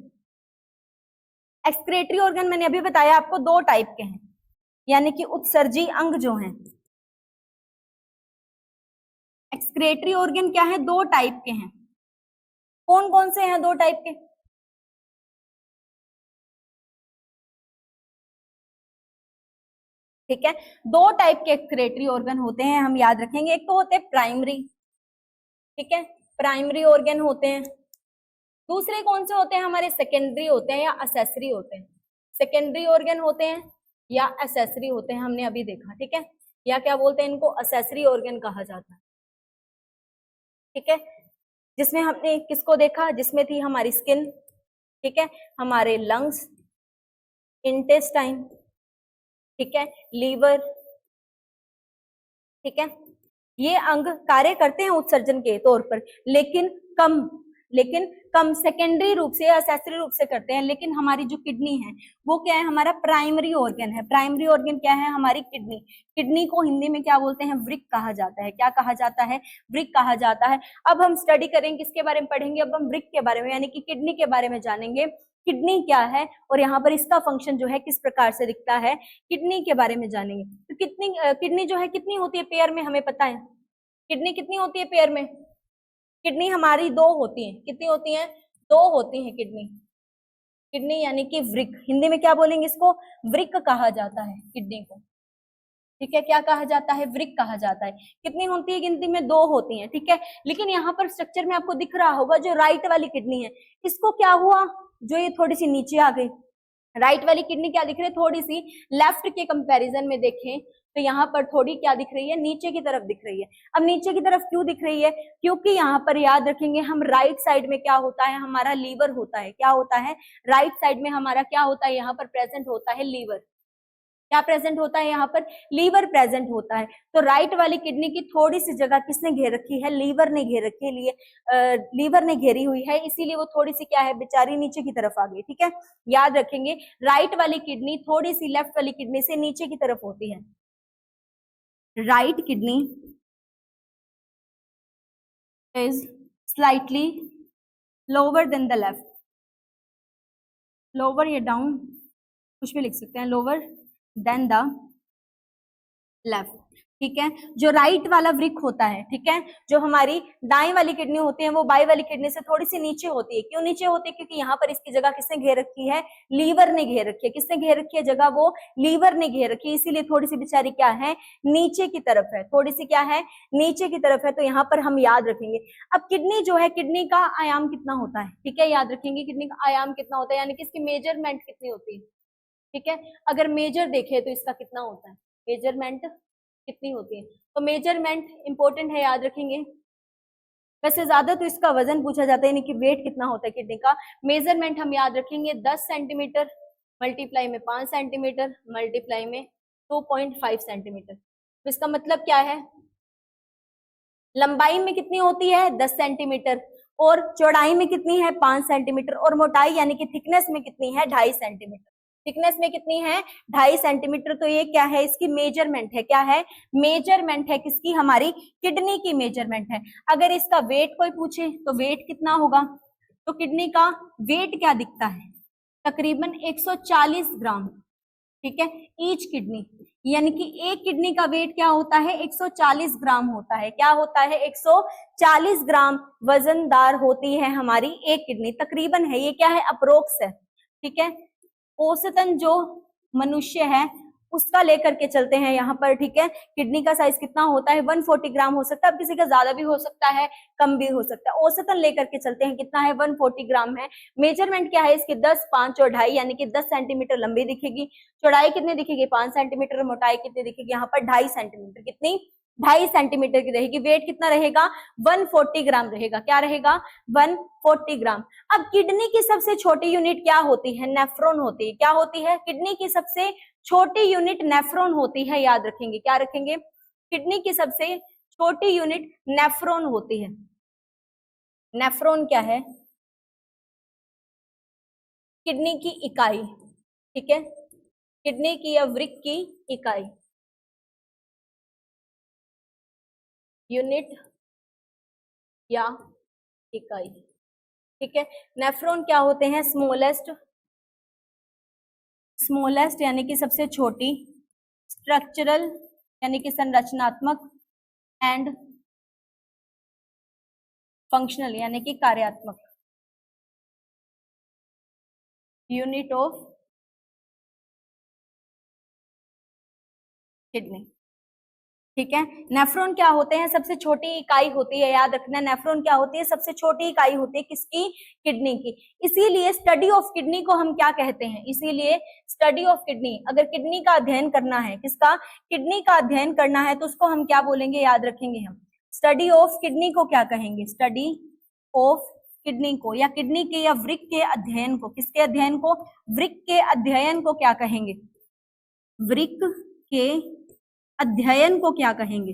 एक्सक्रेटरी ऑर्गन मैंने अभी बताया आपको दो टाइप के हैं, यानी कि उत्सर्जी अंग जो हैं। एक्सक्रेटरी ऑर्गन क्या है, दो टाइप के हैं। कौन कौन से हैं दो टाइप के? ठीक है, दो टाइप के एक्सक्रेटरी ऑर्गन होते हैं, हम याद रखेंगे। एक तो होते हैं प्राइमरी, ठीक है, प्राइमरी ऑर्गन होते हैं। दूसरे कौन से होते हैं हमारे, सेकेंडरी होते हैं या असेसरी होते हैं। सेकेंडरी ऑर्गन होते हैं या असेसरी होते हैं, हमने अभी देखा, ठीक है, या क्या बोलते हैं इनको, असेसरी ऑर्गन कहा जाता है, ठीक है। जिसमें हमने किसको देखा, जिसमें थी हमारी स्किन, ठीक है, हमारे लंग्स, इंटेस्टाइन, ठीक है, लीवर, ठीक है, ये अंग कार्य करते हैं उत्सर्जन के तौर पर, लेकिन कम सेकेंडरी रूप से या असेसरी रूप से करते हैं। लेकिन हमारी जो किडनी है वो क्या है, हमारा प्राइमरी ऑर्गन है। प्राइमरी ऑर्गन क्या है, हमारी किडनी। किडनी को हिंदी में क्या बोलते हैं, वृक्क कहा जाता है। क्या कहा जाता है, वृक्क कहा जाता है। अब हम स्टडी करेंगे, किसके बारे में पढ़ेंगे, अब हम वृक्क के बारे में, यानी कि किडनी के बारे में जानेंगे। किडनी क्या है और यहाँ पर इसका फंक्शन जो है किस प्रकार से दिखता है, किडनी के बारे में जानेंगे। तो किडनी जो है कितनी होती है पेयर में, हमें पता है किडनी कितनी होती है पेयर में। किडनी हमारी दो होती है, कितनी होती है, दो होती है किडनी। किडनी यानी कि वृक्क, हिंदी में क्या बोलेंगे इसको, वृक्क कहा जाता है किडनी को, ठीक है, क्या कहा जाता है, वृक्क कहा जाता है। कितनी होती है, गिनती में दो होती है, ठीक है। लेकिन यहाँ पर स्ट्रक्चर में आपको दिख रहा होगा जो राइट वाली किडनी है, इसको क्या हुआ, जो ये थोड़ी सी नीचे आ गई। राइट वाली किडनी क्या दिख रही है, थोड़ी सी लेफ्ट के कंपैरिजन में देखें तो यहाँ पर थोड़ी क्या दिख रही है, नीचे की तरफ दिख रही है। अब नीचे की तरफ क्यों दिख रही है, क्योंकि यहाँ पर याद रखेंगे हम राइट साइड में क्या होता है, हमारा लीवर होता है। क्या होता है, राइट साइड में हमारा क्या होता है, यहाँ पर प्रेजेंट होता है लीवर। क्या प्रेजेंट होता है, यहाँ पर लीवर प्रेजेंट होता है। तो राइट वाली किडनी की थोड़ी सी जगह किसने घेर रखी है, लीवर ने घेर रखी है, लीवर ने घेरी हुई है, इसीलिए वो थोड़ी सी क्या है, बेचारी नीचे की तरफ आ गई, ठीक है। याद रखेंगे राइट वाली किडनी थोड़ी सी लेफ्ट वाली किडनी से नीचे की तरफ होती है। Right kidney is slightly lower than the left, lower या डाउन कुछ भी लिख सकते हैं, लोअर देन द लेफ्ट, ठीक है। जो राइट वाला वृक्क होता है, ठीक है, जो हमारी दाएं वाली किडनी होती है वो बाएं वाली किडनी से थोड़ी सी नीचे होती है। क्यों नीचे होती है, क्योंकि यहाँ पर इसकी जगह किसने घेर रखी है, लीवर ने घेर रखी है। किसने घेर रखी है जगह, वो लीवर ने घेर रखी है, इसीलिए थोड़ी सी बेचारी क्या है, नीचे की तरफ है, थोड़ी सी क्या है, नीचे की तरफ है। तो यहाँ पर हम याद रखेंगे। अब किडनी जो है, किडनी का आयाम कितना होता है, ठीक है, याद रखेंगे किडनी का आयाम कितना होता है, यानी कि इसकी मेजरमेंट कितनी होती है, ठीक है। अगर मेजर देखे तो इसका कितना होता है, मेजरमेंट कितनी होती है। तो मेजरमेंट इंपॉर्टेंट है, याद रखेंगे। वैसे ज्यादा तो इसका वजन पूछा जाता है, यानी कि वेट कितना होता है किडनी का। मेजरमेंट हम याद रखेंगे 10 सेंटीमीटर मल्टीप्लाई में 5 सेंटीमीटर मल्टीप्लाई में 2.5 सेंटीमीटर। तो इसका मतलब क्या है, लंबाई में कितनी होती है 10 सेंटीमीटर और चौड़ाई में कितनी है 5 सेंटीमीटर और मोटाई यानी कि थिकनेस में कितनी है 2.5 सेंटीमीटर। थिकनेस में कितनी है 2.5 सेंटीमीटर। तो ये क्या है, इसकी मेजरमेंट है। क्या है, मेजरमेंट है किसकी, हमारी किडनी की मेजरमेंट है। अगर इसका वेट कोई पूछे तो वेट कितना होगा, तो किडनी का वेट क्या दिखता है, तकरीबन 140 ग्राम, ठीक है, ईच किडनी, यानी कि एक किडनी का वेट क्या होता है 140 ग्राम होता है। क्या होता है 140 ग्राम वजनदार होती है हमारी एक किडनी, तकरीबन है, ये क्या है अप्रोक्स है, ठीक है। औसतन जो मनुष्य है उसका लेकर के चलते हैं यहाँ पर, ठीक है। किडनी का साइज कितना होता है 140 ग्राम हो सकता है, अब किसी का ज्यादा भी हो सकता है कम भी हो सकता है। औसतन लेकर के चलते हैं, कितना है 140 ग्राम है। मेजरमेंट क्या है इसकी 10, 5 और 2.5 यानी कि 10 सेंटीमीटर लंबी दिखेगी, चौड़ाई कितनी दिखेगी 5 सेंटीमीटर, मोटाई कितनी दिखेगी यहाँ पर 2.5 सेंटीमीटर, कितनी 2.5 सेंटीमीटर की रहेगी। वेट कितना रहेगा 140 ग्राम रहेगा। क्या रहेगा 140 ग्राम। अब किडनी की सबसे छोटी यूनिट क्या होती है, नेफ्रॉन होती है। क्या होती है, किडनी की सबसे छोटी यूनिट नेफ्रॉन होती है, याद रखेंगे। क्या रखेंगे, किडनी की सबसे छोटी यूनिट नेफ्रॉन होती है। नेफ्रॉन क्या है? किडनी की इकाई, ठीक है, किडनी की या वृक्क की इकाई, यूनिट या इकाई, ठीक है। नेफ्रॉन क्या होते हैं? स्मॉलेस्ट, स्मॉलेस्ट यानी कि सबसे छोटी, स्ट्रक्चरल यानी कि संरचनात्मक, एंड फंक्शनल यानी कि कार्यात्मक, यूनिट ऑफ किडनी, ठीक है। नेफ्रॉन क्या होते हैं? सबसे छोटी इकाई होती है, याद रखना, नेफ्रॉन क्या होती है? सबसे छोटी इकाई होती है, किसकी? किडनी की। इसीलिए स्टडी ऑफ किडनी को हम क्या कहते हैं? इसीलिए स्टडी ऑफ किडनी, अगर किडनी का अध्ययन करना है, किसका? किडनी का अध्ययन करना है, तो उसको हम क्या बोलेंगे? याद रखेंगे हम, स्टडी ऑफ किडनी को क्या कहेंगे? स्टडी ऑफ किडनी को, या किडनी के या वृक्क के अध्ययन को, किसके अध्ययन को? वृक्क के अध्ययन को क्या कहेंगे? वृक्क के अध्ययन को क्या कहेंगे?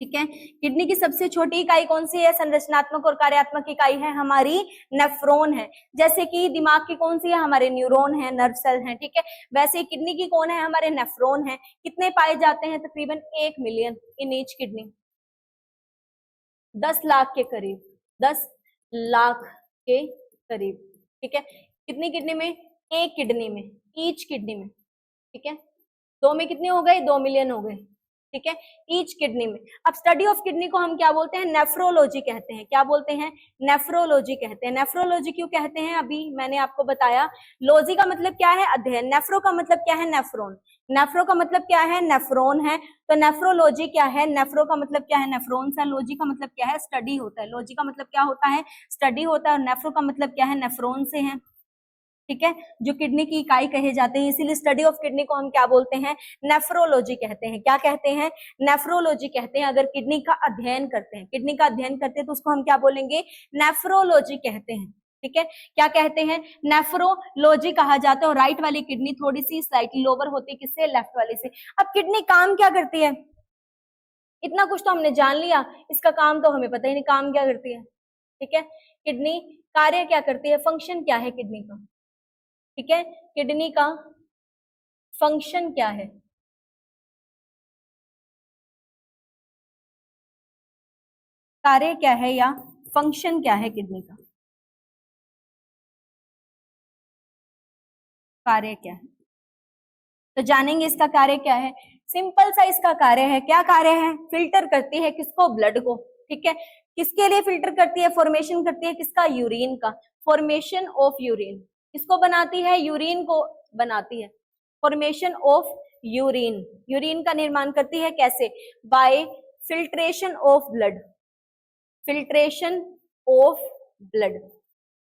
ठीक है। किडनी की सबसे छोटी इकाई कौन सी है? संरचनात्मक और कार्यात्मक इकाई है हमारी नेफ्रॉन है। जैसे कि दिमाग की कौन सी है? हमारे न्यूरॉन है, नर्व सेल है, ठीक है। वैसे किडनी की कौन है? हमारे नेफ्रॉन है। कितने पाए जाते हैं? तकरीबन 1 million in each kidney, 10 lakh के करीब, 10 लाख के करीब, ठीक है। कितनी किडनी में? एक किडनी में, ईच किडनी में, ठीक है। 2 में कितने हो गए? 2 मिलियन हो गए, ठीक है, ईच किडनी में। अब स्टडी ऑफ किडनी को हम क्या बोलते हैं? नेफ्रोलॉजी कहते हैं। क्या बोलते हैं? नेफ्रोलॉजी कहते हैं। नेफ्रोलॉजी क्यों कहते हैं? अभी मैंने आपको बताया। लॉजी का मतलब क्या है? अध्ययन। नेफ्रो का मतलब क्या है? नेफ्रॉन। नेफ्रो का मतलब क्या है? नेफ्रॉन है। तो नेफ्रोलॉजी क्या है? नेफ्रो का मतलब क्या है? नेफ्रॉन सा। लॉजी का मतलब क्या है? स्टडी होता है। लॉजी का मतलब क्या होता है? स्टडी होता है। और नेफ्रो का मतलब क्या है? नेफ्रॉन से है, ठीक है, जो किडनी की इकाई कहे जाते हैं। इसीलिए स्टडी ऑफ किडनी को हम क्या बोलते हैं? नेफ्रोलॉजी कहते हैं। क्या कहते हैं? नेफ्रोलॉजी कहते हैं। अगर किडनी का अध्ययन करते हैं, किडनी का अध्ययन करते हैं, तो उसको हम क्या बोलेंगे? नेफ्रोलॉजी कहते हैं, ठीक है। क्या कहते हैं? नेफ्रोलॉजी कहा जाता है। और राइट वाली किडनी थोड़ी सी स्लाइटली लोअर होती है, किससे? लेफ्ट वाली से। अब किडनी काम क्या करती है? इतना कुछ तो हमने जान लिया, इसका काम तो हमें पता ही नहीं काम क्या करती है, ठीक है। किडनी कार्य क्या करती है? फंक्शन क्या है किडनी का? ठीक है, किडनी का फंक्शन क्या है? कार्य क्या है या फंक्शन क्या है किडनी का? कार्य क्या है? तो जानेंगे इसका कार्य क्या है। सिंपल सा इसका कार्य है। क्या कार्य है? फिल्टर करती है, किसको? ब्लड को, ठीक है। किसके लिए फिल्टर करती है? फॉर्मेशन करती है, किसका? यूरिन का। फॉर्मेशन ऑफ यूरिन किसको बनाती है? यूरिन को बनाती है। फॉर्मेशन ऑफ यूरिन, यूरिन का निर्माण करती है। कैसे? Bye filtration of blood, filtration of blood.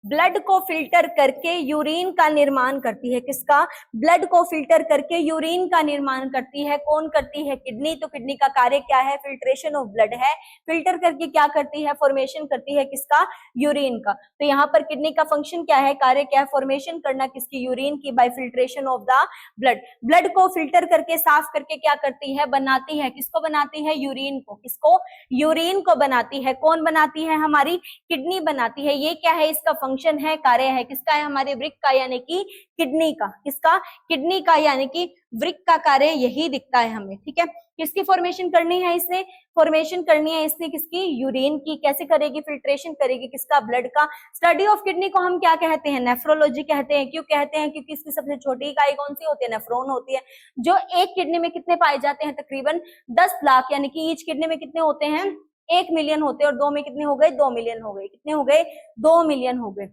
Blood को फिल्टर करके यूरिन का निर्माण करती है। किसका? ब्लड को फिल्टर करके यूरिन का निर्माण करती है। कौन करती है? किडनी। तो किडनी का कार्य क्या है? फिल्ट्रेशन ऑफ ब्लड है। फिल्टर करके क्या करती है? फॉर्मेशन करती है, किसका? यूरिन का। तो यहाँ पर किडनी का फंक्शन क्या है? कार्य क्या है? फॉर्मेशन करना, किसकी? यूरिन की, bye filtration of the blood. Blood को फिल्टर करके, साफ करके क्या करती है? बनाती है। किसको बनाती है? यूरिन को। किसको? यूरिन को बनाती है। कौन बनाती है? हमारी किडनी बनाती है। ये क्या है? इसका फंक्शन है, कार्य है, किसका है? हमारे वृक्क का, यानी कि किडनी का। किसका? किडनी का, यानी कि वृक्क का कार्य यही दिखता है हमें, ठीक है। किसकी फॉर्मेशन करनी है इसने? फॉर्मेशन करनी है इसने, किसकी? यूरिन की। कैसे करेगी? फिल्ट्रेशन करेगी, किसका? ब्लड का। स्टडी ऑफ किडनी को हम क्या कहते हैं? नेफ्रोलॉजी कहते हैं। क्यों कहते हैं? क्योंकि इसकी सबसे छोटी इकाई कौन सी होती है? नेफ्रॉन होती है। जो एक किडनी में कितने पाए जाते हैं? तकरीबन 10 लाख, यानी कि ईच किडनी में कितने होते हैं? 1 मिलियन होते हैं। और 2 में कितने हो गए? 2 मिलियन हो गए। कितने हो गए? 2 मिलियन हो गए।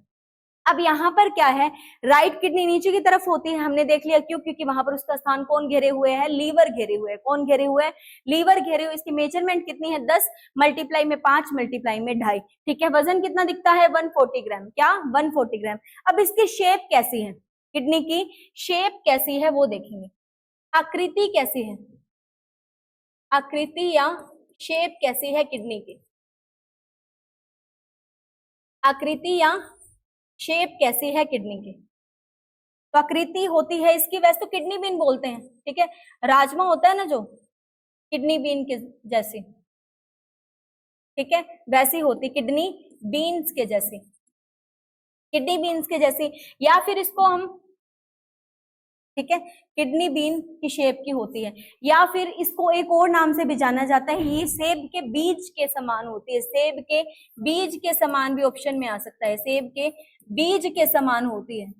अब यहाँ पर क्या है? राइट किडनी नीचे की तरफ होती है, हमने देख लिया। क्यों? क्योंकि वहां पर उसका स्थान कौन घेरे हुए है? लीवर घेरे हुए है। कौन घेरे हुए है? लीवर घेरे हुए। इसकी मेजरमेंट कितनी है? 10 मल्टीप्लाई में 5 मल्टीप्लाई में 2.5, ठीक है। वजन कितना दिखता है? 140 ग्राम। क्या? 140 ग्राम। अब इसकी शेप कैसी है? किडनी की शेप कैसी है वो देखेंगे। आकृति कैसी है? आकृति या शेप कैसी है किडनी की? आकृति या शेप कैसी है किडनी की? तो आकृति होती है इसकी, वैसे तो किडनी बीन बोलते हैं, ठीक है। राजमा होता है ना जो, किडनी बीन के जैसी, ठीक है, वैसी होती किडनी बीन्स के जैसी, किडनी बीन्स के जैसी, या फिर इसको हम, ठीक है, किडनी बीन की शेप की होती है, या फिर इसको एक और नाम से भी जाना जाता है, ये सेब के बीज के समान होती है, सेब के बीज के समान भी ऑप्शन में आ सकता है, सेब के बीज के समान होती है,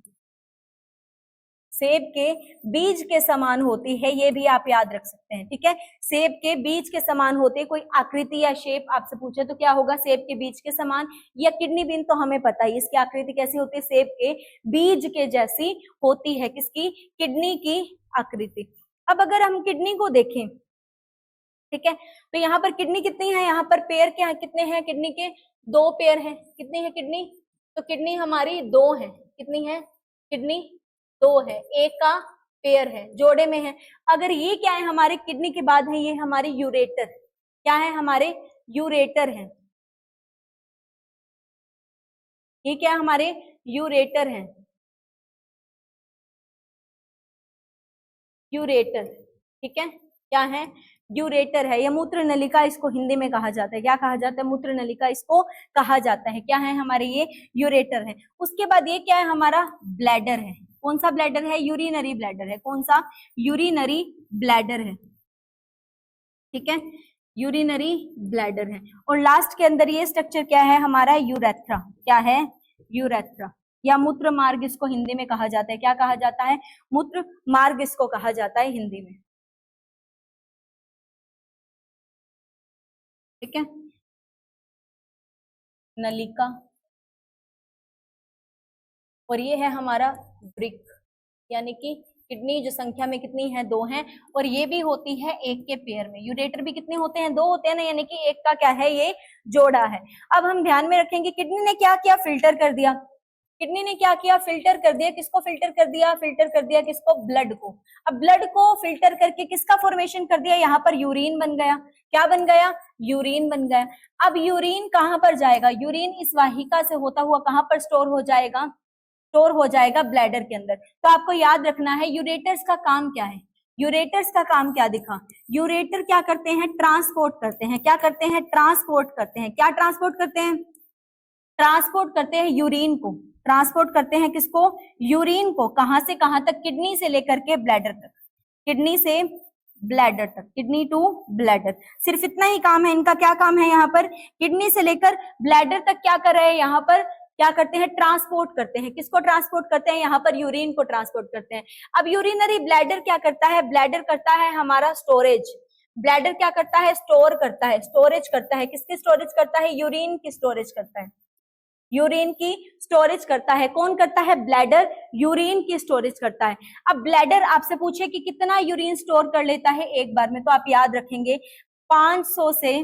सेब के बीज के समान होती है, ये भी आप याद रख सकते हैं, ठीक है, सेब के बीज के समान होते हैं। कोई आकृति या शेप आपसे पूछे तो क्या होगा, सेब के बीज के समान, या किडनी बीन तो हमें पता है इसकी आकृति कैसी होती है, सेब के बीज के जैसी होती है, किसकी, किडनी की आकृति। अब अगर हम किडनी को देखें, ठीक है, तो यहाँ पर किडनी कितनी है, यहाँ पर पेयर क्या है, कितने हैं किडनी के, 2 पेयर है, कितनी है किडनी, तो किडनी हमारी 2 है, कितनी है किडनी, 2 है, एक का पेयर है, जोड़े में है। अगर ये क्या है हमारे किडनी के बाद है, ये हमारे यूरेटर, क्या है हमारे यूरेटर है, ये क्या है हमारे यूरेटर है, यूरेटर, ठीक है, क्या है यूरेटर है, या मूत्र नलिका इसको हिंदी में कहा जाता है, क्या कहा जाता है, मूत्र नलिका इसको कहा जाता है, क्या है हमारे ये यूरेटर है। उसके बाद ये क्या है हमारा ब्लैडर है, कौन सा ब्लैडर है, यूरिनरी ब्लैडर है, कौन सा, यूरिनरी ब्लैडर है, ठीक है, यूरिनरी ब्लैडर है। और लास्ट के अंदर ये स्ट्रक्चर क्या है हमारा, यूरेथ्रा, क्या है यूरेथ्रा, या मूत्र मार्ग इसको हिंदी में कहा जाता है, क्या कहा जाता है, मूत्र मार्ग इसको कहा जाता है हिंदी में, ठीक है, नलिका, और ये है हमारा ब्रिक, यानी कि किडनी जो संख्या में कितनी है, 2 हैं, और ये भी होती है एक के पेयर में, यूरेटर भी कितने होते हैं, 2 होते हैं ना, यानी कि एक का क्या है, ये जोड़ा है। अब हम ध्यान में रखेंगे किडनी ने क्या किया, फिल्टर कर दिया, किडनी ने क्या किया, फिल्टर कर दिया, किसको फिल्टर कर दिया, फिल्टर कर दिया किसको, ब्लड को। अब ब्लड को फिल्टर करके किसका फॉर्मेशन कर दिया, यहाँ पर यूरिन बन गया, क्या बन गया, यूरिन बन गया। अब यूरिन कहाँ पर जाएगा, यूरिन इस वाहिका से होता हुआ कहाँ पर स्टोर हो जाएगा, स्टोर हो जाएगा ब्लैडर के अंदर। तो आपको याद रखना है यूरेटर्स का काम क्या है, यूरेटर्स का काम क्या दिखा, यूरेटर क्या करते हैं, ट्रांसपोर्ट करते हैं, क्या करते हैं, ट्रांसपोर्ट करते हैं, क्या ट्रांसपोर्ट करते हैं, ट्रांसपोर्ट करते हैं यूरिन को, ट्रांसपोर्ट करते हैं किसको, यूरिन को, कहां से कहां तक, किडनी से लेकर के ब्लैडर तक, किडनी से ब्लैडर तक, किडनी टू ब्लैडर, सिर्फ इतना ही काम है इनका। क्या काम है यहाँ पर, किडनी से लेकर ब्लैडर तक क्या कर रहे हैं, यहाँ पर क्या करते हैं, ट्रांसपोर्ट करते हैं, किसको ट्रांसपोर्ट करते हैं, यहाँ पर यूरिन को ट्रांसपोर्ट करते हैं। अब यूरिनरी ब्लैडर क्या करता है, ब्लैडर करता है हमारा स्टोरेज, ब्लैडर क्या करता है, स्टोर करता है, स्टोरेज करता है, किसकी स्टोरेज करता है, यूरिन की स्टोरेज करता है, यूरिन की स्टोरेज करता है, कौन करता है, ब्लैडर यूरिन की स्टोरेज करता है। अब ब्लैडर आपसे पूछे कि कितना यूरिन स्टोर कर लेता है एक बार में, तो आप याद रखेंगे 500 से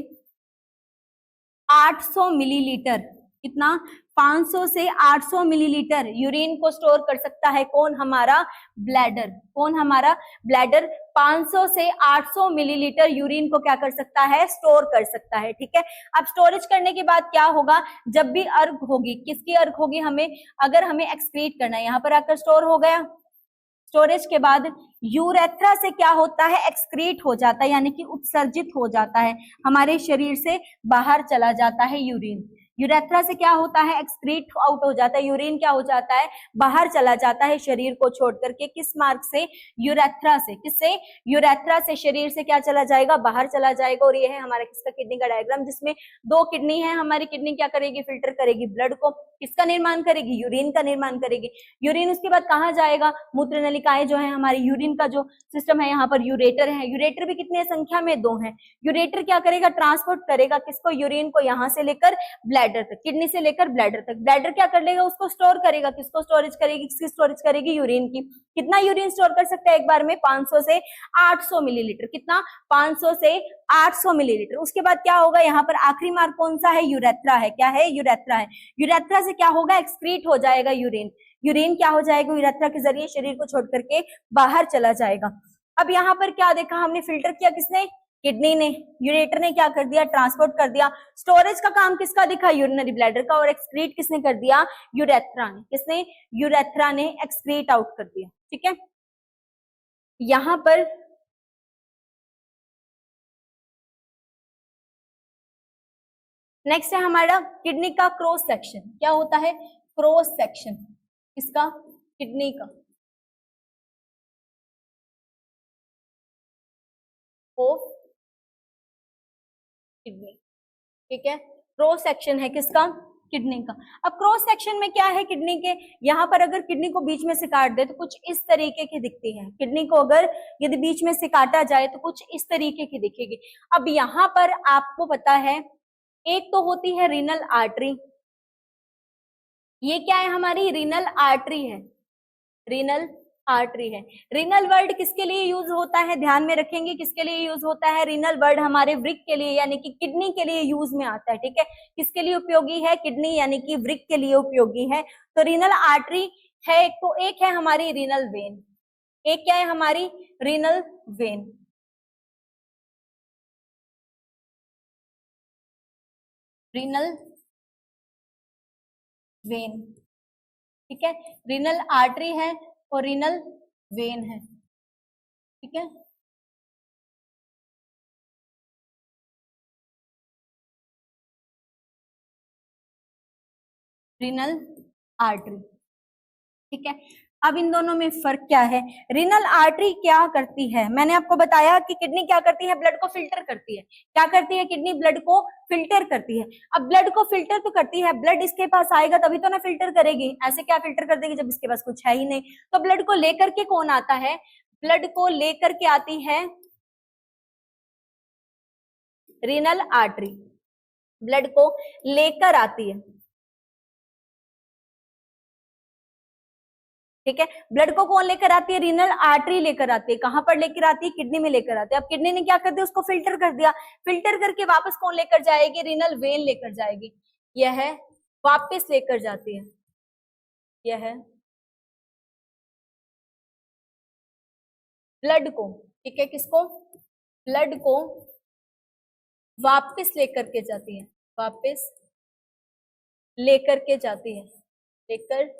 800 मिलीलीटर, कितना, 500 से 800 मिलीलीटर यूरिन को स्टोर कर सकता है, कौन, हमारा ब्लैडर, कौन, हमारा ब्लैडर 500 से 800 मिलीलीटर यूरिन को क्या कर सकता है, स्टोर कर सकता है, ठीक है। अब स्टोरेज करने के बाद क्या होगा, जब भी अर्घ होगी, किसकी अर्घ होगी, हमें अगर हमें एक्सक्रीट करना है, यहाँ पर आकर स्टोर हो गया, स्टोरेज के बाद यूरेथ्रा से क्या होता है, एक्सक्रीट हो जाता है, यानी कि उत्सर्जित हो जाता है, हमारे शरीर से बाहर चला जाता है यूरिन, यूरेथ्रा से क्या होता है, एक्सक्रीट आउट हो जाता है, यूरिन क्या हो जाता है, बाहर चला जाता है शरीर को छोड़ करके, किस मार्ग से, यूरेथ्रा से, किससे, यूरेथ्रा से शरीर से क्या चला जाएगा, बाहर चला जाएगा। और ये है हमारा किसका, किडनी का डायग्राम, जिसमें 2 किडनी है, हमारी किडनी क्या करेगी, फिल्टर करेगी ब्लड को, किसका निर्माण करेगी, यूरिन का निर्माण करेगी, यूरिन उसके बाद कहाँ जाएगा, मूत्र नलिकाएं जो है हमारी, यूरिन का जो सिस्टम है, यहाँ पर यूरेटर है, यूरेटर भी कितने संख्या में, 2 है, यूरेटर क्या करेगा, ट्रांसपोर्ट करेगा किसको, यूरिन को, यहाँ से लेकर ब्लैडर तक, किडनी से लेकर ब्लैडर तक, ब्लैडर क्या कर लेगा, उसको स्टोर करेगा, किसको स्टोरेज करेगी, किसकी स्टोरेज करेगी, यूरिन की। कितना यूरिन स्टोर कर सकता है एक बार में, 500 से 800 मिलीलीटर, कितना, 500 से 800 मिलीलीटर। उसके बाद क्या होगा, यहाँ पर आखिरी मार्ग कौन सा है, यूरेथ्रा है, क्या है, यूरेथ्रा है, यूरेथ्रा से क्या होगा, एक्सक्रीट हो जाएगा यूरिन, यूरिन क्या हो जाएगा, यूरेथ्रा के जरिए शरीर को छोड़ करके बाहर चला जाएगा। अब यहाँ पर क्या देखा हमने, फिल्टर किया किसने, किडनी ने, यूरेटर ने क्या कर दिया, ट्रांसपोर्ट कर दिया, स्टोरेज का काम किसका दिखा, यूरिनरी ब्लैडर का, और एक्सक्रीट किसने कर दिया, यूरेथ्रा ने, किसने, यूरेथ्रा ने एक्सक्रीट आउट कर दिया, ठीक है। यहां पर नेक्स्ट है हमारा किडनी का क्रॉस सेक्शन। क्या होता है क्रॉस सेक्शन इसका, किडनी का, ऑफ किडनी, ठीक है, क्रॉस सेक्शन है किसका, किडनी का। अब क्रॉस सेक्शन में क्या है किडनी के, यहाँ पर अगर किडनी को बीच में से काट दे तो कुछ इस तरीके की दिखती है। किडनी को अगर यदि बीच में से काटा जाए तो कुछ इस तरीके की दिखेगी। अब यहाँ पर आपको पता है एक तो होती है रीनल आर्टरी, ये क्या है हमारी रीनल आर्टरी है, रीनल आर्टरी है। रीनल वर्ड किसके लिए यूज होता है, ध्यान में रखेंगे किसके लिए यूज होता है, रीनल वर्ड हमारे वृक्क के लिए यानी कि किडनी के लिए यूज में आता है, ठीक है। किसके लिए उपयोगी है, किडनी यानी कि वृक्क के लिए उपयोगी है। तो रीनल आर्टरी है तो एक है हमारी रीनल वेन, एक क्या है हमारी रीनल वेन, रीनल वेन, ठीक है। रीनल आर्टरी है और रीनल वेन है, ठीक है। रीनल आर्टरी, ठीक है। अब इन दोनों में फर्क क्या है, रीनल आर्टरी क्या करती है, मैंने आपको बताया कि किडनी क्या करती है, ब्लड को फिल्टर करती है। क्या करती है किडनी, ब्लड को फिल्टर करती है। अब ब्लड को फिल्टर तो करती है, ब्लड इसके पास आएगा तभी तो ना फिल्टर करेगी, ऐसे क्या फिल्टर कर देगी जब इसके पास कुछ है ही नहीं। तो ब्लड को लेकर के कौन आता है, ब्लड को लेकर के आती है रीनल आर्टरी, ब्लड को लेकर आती है, ठीक है। ब्लड को कौन लेकर आती है, रीनल आर्टरी लेकर आती है। कहां पर लेकर आती है, किडनी में लेकर आती है। अब किडनी ने क्या कर दिया, उसको फिल्टर कर दिया, फिल्टर करके वापस कौन लेकर जाएगी, रीनल वेन लेकर जाएगी, यह वापस लेकर जाती है, यह ब्लड को, ठीक है, किसको, ब्लड को वापस लेकर के जाती है, वापस लेकर के जाती है, लेकर